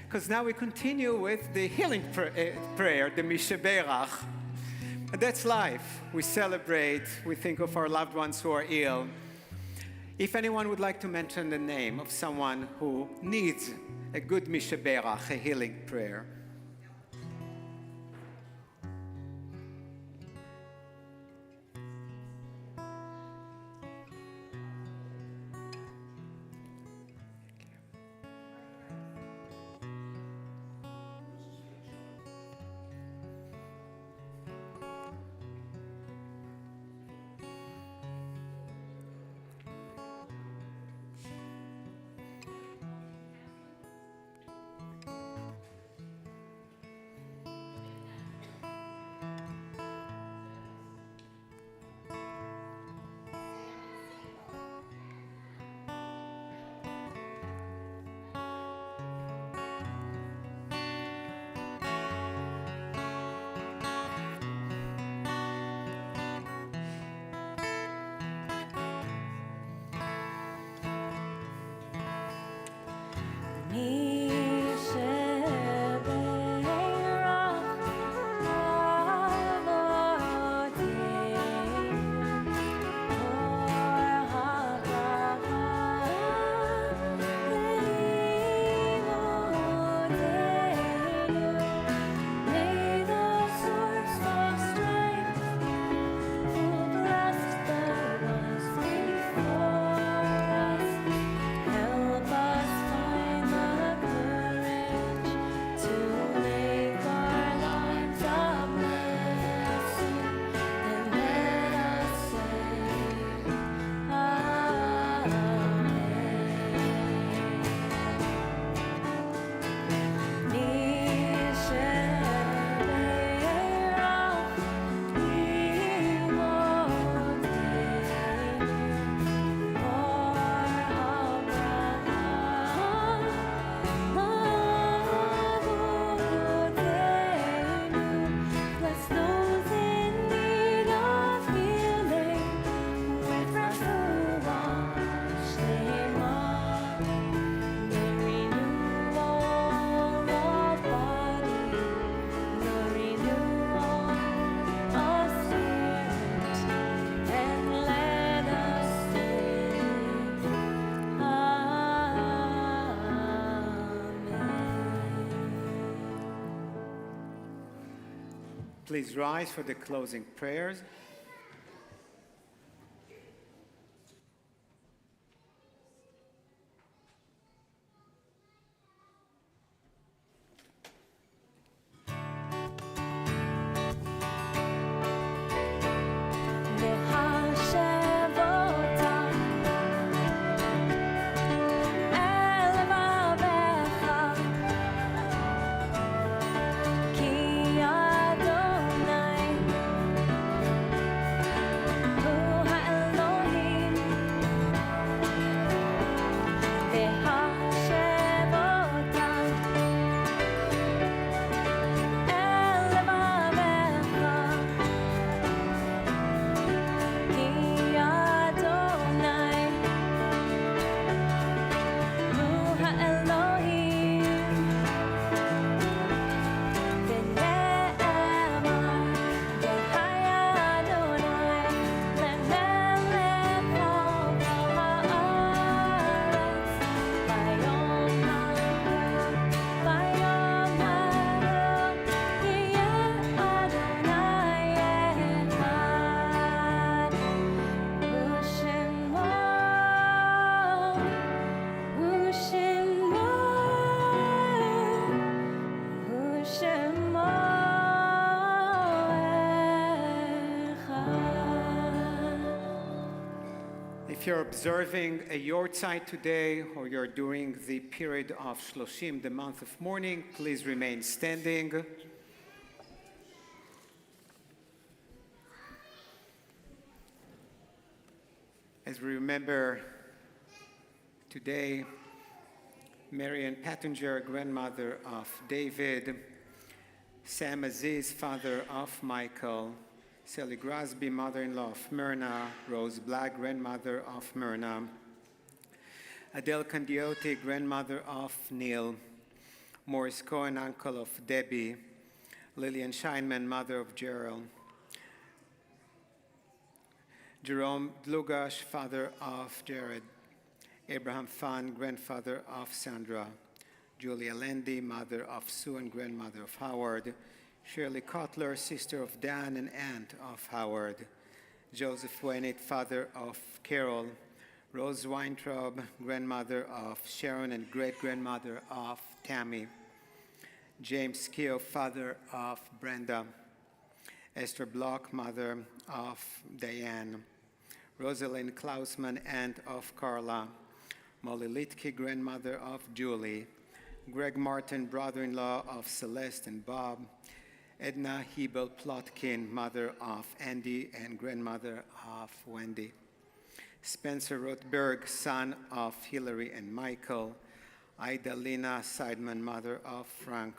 Because now we continue with the healing prayer, the Mishaberach. And that's life. We celebrate, we think of our loved ones who are ill. If anyone would like to mention the name of someone who needs a good Mishaberach, a healing prayer. Please rise for the closing prayers. כי אדוני If you're observing a Yortzeit today or you're during the period of Shloshim, the month of mourning, please remain standing. As we remember today, Marian Pattinger, grandmother of David, Sam Aziz, father of Michael, Sally Grasby, mother-in-law of Myrna, Rose Black, grandmother of Myrna, Adele Candiotti, grandmother of Neil, Morris Cohen, uncle of Debbie, Lillian Scheinman, mother of Gerald, Jerome Dlugash, father of Jared, Abraham Fan, grandfather of Sandra, Julia Landy, mother of Sue and grandmother of Howard, Shirley Kotler, sister of Dan and aunt of Howard, Joseph Wennett, father of Carol, Rose Weintraub, grandmother of Sharon and great-grandmother of Tammy, James Keogh, father of Brenda, Esther Block, mother of Diane, Rosalind Klausman, aunt of Carla, Molly Litke, grandmother of Julie, Greg Martin, brother-in-law of Celeste and Bob, Edna Hebel Plotkin, mother of Andy and grandmother of Wendy, Spencer Rothberg, son of Hillary and Michael, Ida Lina Seidman, mother of Frank,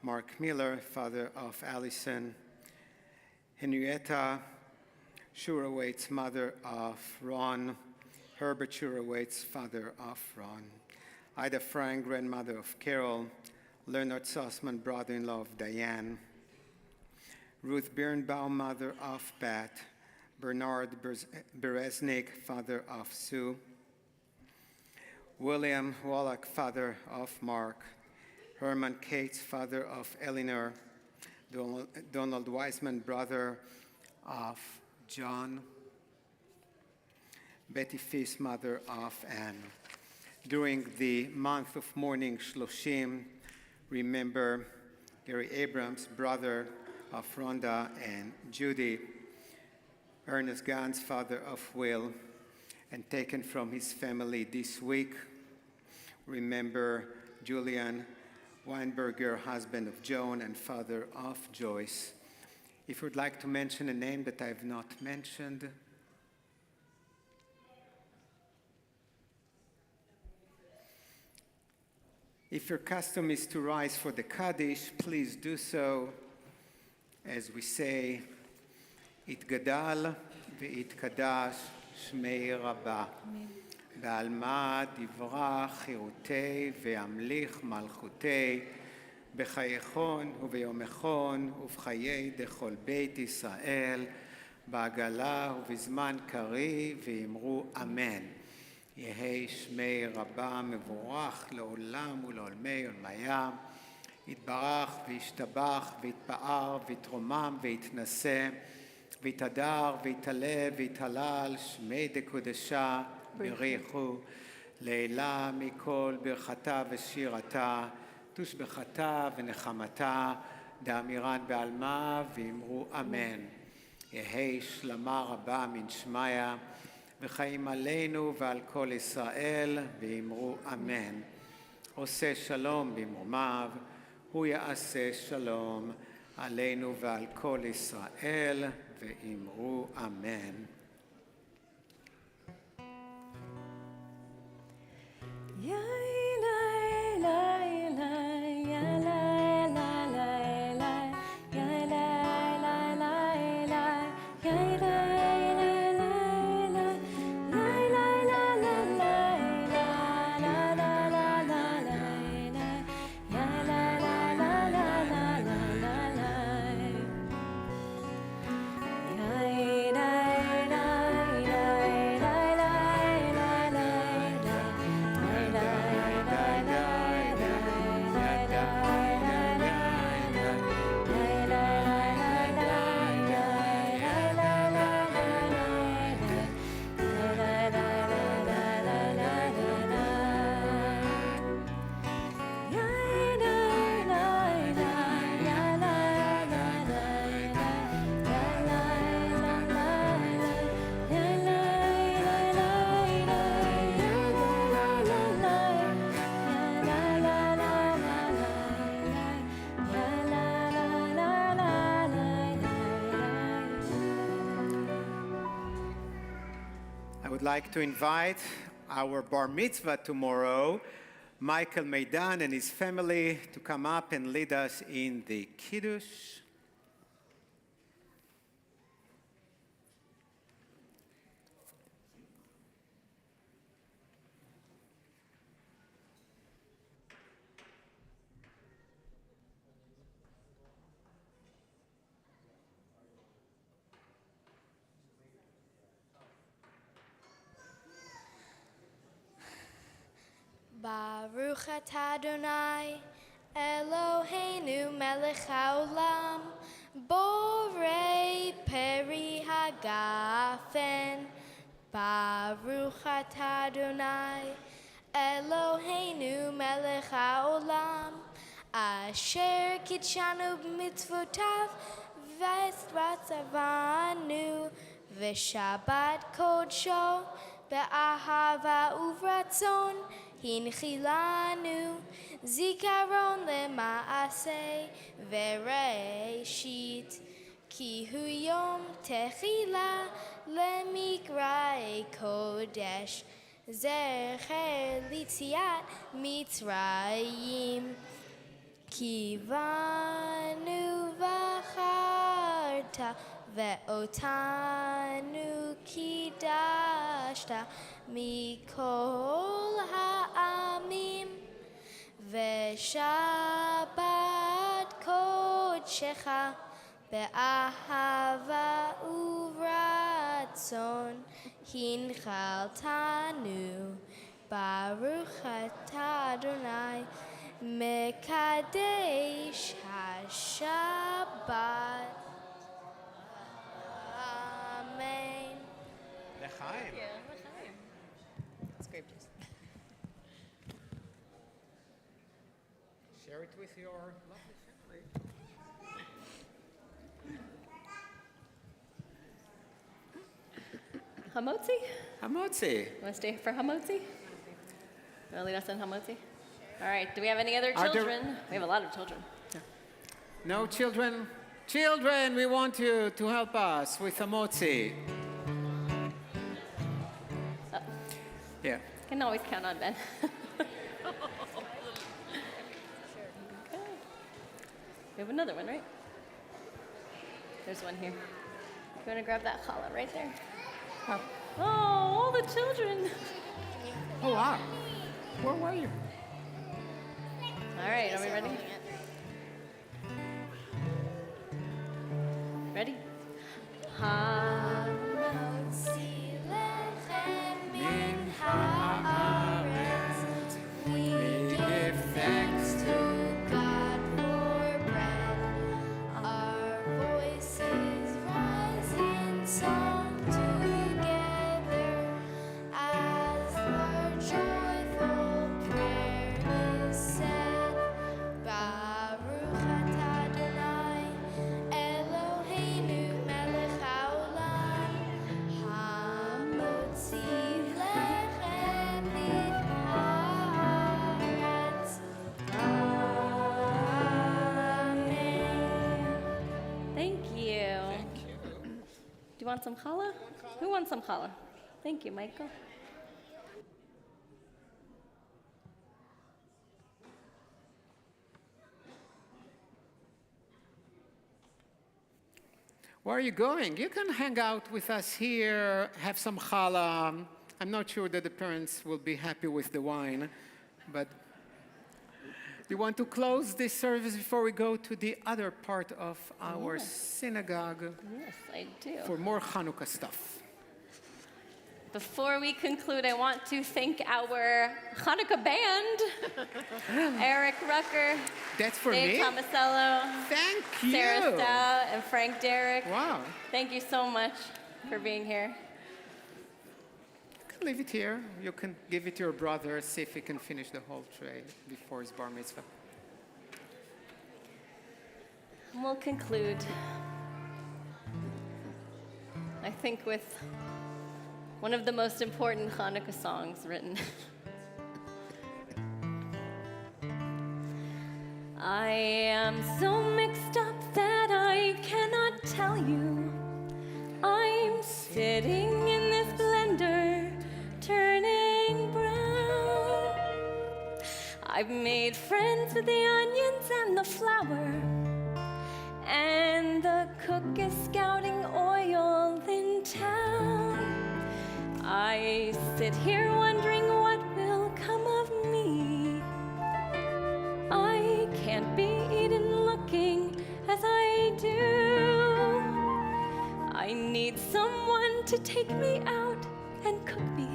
Mark Miller, father of Allison, Henrietta Shurowait's, mother of Ron, Herbert Shurowait's, father of Ron, Ida Frank, grandmother of Carol, Leonard Sussman, brother-in-law of Diane, Ruth Birnbaum, mother of Pat, Bernard Bereznik, father of Sue, William Wallach, father of Mark, Herman Cates, father of Eleanor, Donald Wiseman, brother of John, Betty Fiss, mother of Anne. During the month of mourning, Shloshim, remember Gary Abrams, brother of Rhonda and Judy, Ernest Gans, father of Will, and taken from his family this week. Remember Julian Weinberger, husband of Joan and father of Joyce. If you would like to mention a name that I have not mentioned, if your custom is to rise for the Kaddish, please do so as we say, Itgadal ve'itkadash shmei Rabbah. בעלמא דברה חירותי והמליך מלכותי בחייכון וביומכון ובחיי דכל בית ישראל בעגלה ובזמן קריב ואמרו אמן. יהי שמי רבה מבורך לעולם ולעולמי עולמיה. יתברך וישתבח ויתפאר ויתרומם ויתנשא ויתהדר ויתעלה ויתהלל שמי דקודשה בריחו לעילה מכל ברכתה ושירתה תושבחתה ונחמתה דאמירן בעלמא ואמרו אמן. יהי שלמה רבה מן שמיא וחיים עלינו ועל כל ישראל ואמרו אמן. עושה שלום במרומיו הוא יעשה שלום עלינו ועל כל ישראל ואמרו אמן. La like to invite our bar mitzvah tomorrow, Michael Maidan and his family, to come up and lead us in the Kiddush. Baruch atah Adonai, Eloheinu melech haolam, borei peri hagafen. Baruch atah Adonai, Eloheinu melech haolam, asher kitshanu b'mitzvotav v'esratzavanu, v'shabbat kodsho be'ahava uvratzon. Hinchilanu zikaron lema'aseh vereishit ki hu yom techila lemikra kodesh zecher litziat mitzrayim ki vanu v'charta ve'otanu kidashta mikol ha'amim ve'shabbat kodshecha be'ahava uvratzon hinchaltanu baruch atah Adonai mekadesh ha'shabbat. Amen. L'chaim. It's grape juice. Share it with your lovely family. Hamotzi? Hamotzi. You want to stay for Hamotzi? You want to lead us in Hamotzi? All right. Do we have any other Are there- children? We have a lot of children. No children? Children, we want you to help us with Hamotzi. Yeah. Can always count on Ben. Okay. We have another one, right? There's one here. You want to grab that challah right there? Oh, Oh, all the children. oh wow. Where were you? All right, are we ready? Ready? Hamotzi lechem min haaretz. We give thanks to God for bread. Our voices rise in song together as our joyful prayer is said. Baruch atah Adonai, Eloheinu melech haolam, hamotzi lechem min haaretz. Amen. Thank you. Do you want some challah? Who wants some challah? Thank you, Michael. Where are you going? You can hang out with us here, have some challah. I'm not sure that the parents will be happy with the wine, but you want to close this service before we go to the other part of our synagogue Yes, I do. for more Hanukkah stuff. Before we conclude, I want to thank our Hanukkah band, Eric Rucker, That's for Dave me? Tomasello, Thank you. Sarah Stout, and Frank Derrick. Wow. Thank you so much for being here. You can leave it here. You can give it to your brother, see if he can finish the whole tray before his bar mitzvah. And we'll conclude, I think, with one of the most important Hanukkah songs written. I am so mixed up that I cannot tell you. I'm sitting in this blender I've made friends with the onions and the flour, and the cook is scouting oil in town. I sit here wondering what will come of me. I can't be eaten looking as I do. I need someone to take me out and cook me,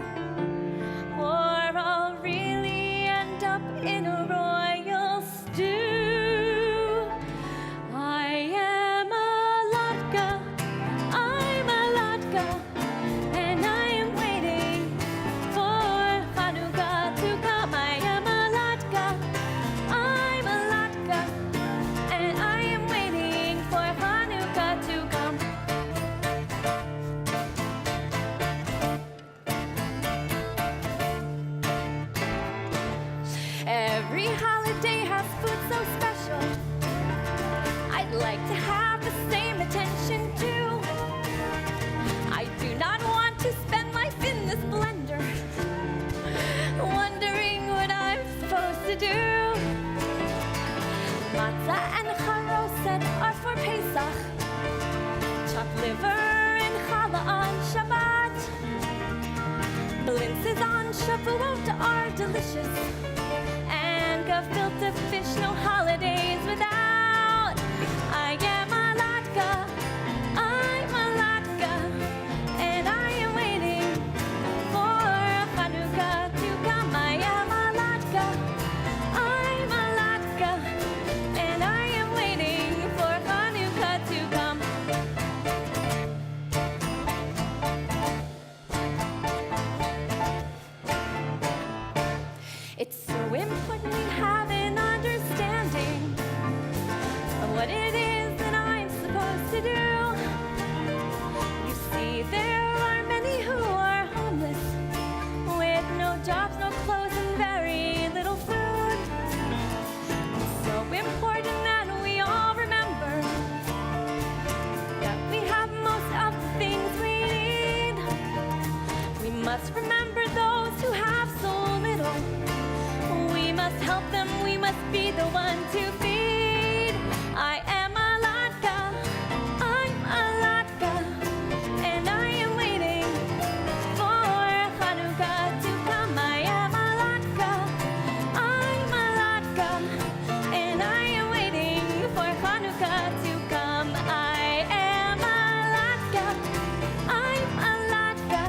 or I'll really end up in a royal stew. I am a latka, I'm a latka, and I am waiting for Hanukkah to come. I am a latka, I'm a latka, and I am waiting for Hanukkah to come. Every holiday has food so special. I'd like to have the same attention too. I do not want to spend life in this blender, wondering what I'm supposed to do. Matzah and charoset are for Pesach, chopped liver and challah on Shabbat. Blintzes on Shavuot are delicious, and gefilte fish, no holidays without. I am a latka, I'm a latka, and I am waiting for Hanukkah to come. I am a latka, I'm a latka, and I am waiting for Hanukkah to come. It's so important we have an understanding of what it is that I'm supposed to do. You see, there are many who are homeless, with no jobs, no clothes, and very little food. It's so important that we all remember that we have most of the things we need. We must remember those who have so little. We must help them, we must be the one to feed. I am a latka, I'm a latka, and I am waiting for Hanukkah to come. I am a latka, I'm a latka, and I am waiting for Hanukkah to come. I am a latka, I'm a latka,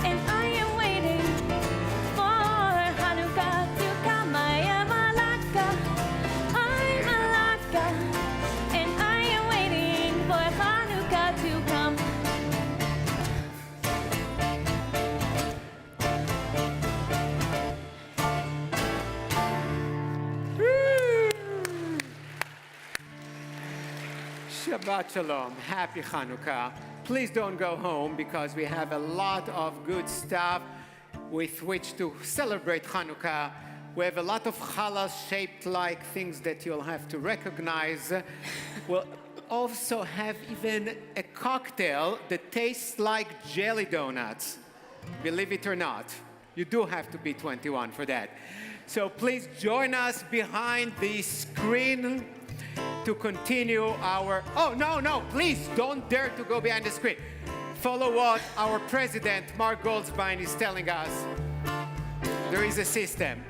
and I am waiting for Hanukkah to come. I am a latka, I'm a latka, and I am waiting for Hanukkah to come. Shabbat Shalom. Happy Hanukkah. Please don't go home because we have a lot of good stuff with which to celebrate Hanukkah. We have a lot of challahs shaped like things that you'll have to recognize. We'll also have even a cocktail that tastes like jelly donuts. Believe it or not, you do have to be 21 for that. So please join us behind the screen to continue our... Oh, no, please don't dare to go behind the screen. Follow what our president, Mark Goldsbein, is telling us. There is a system.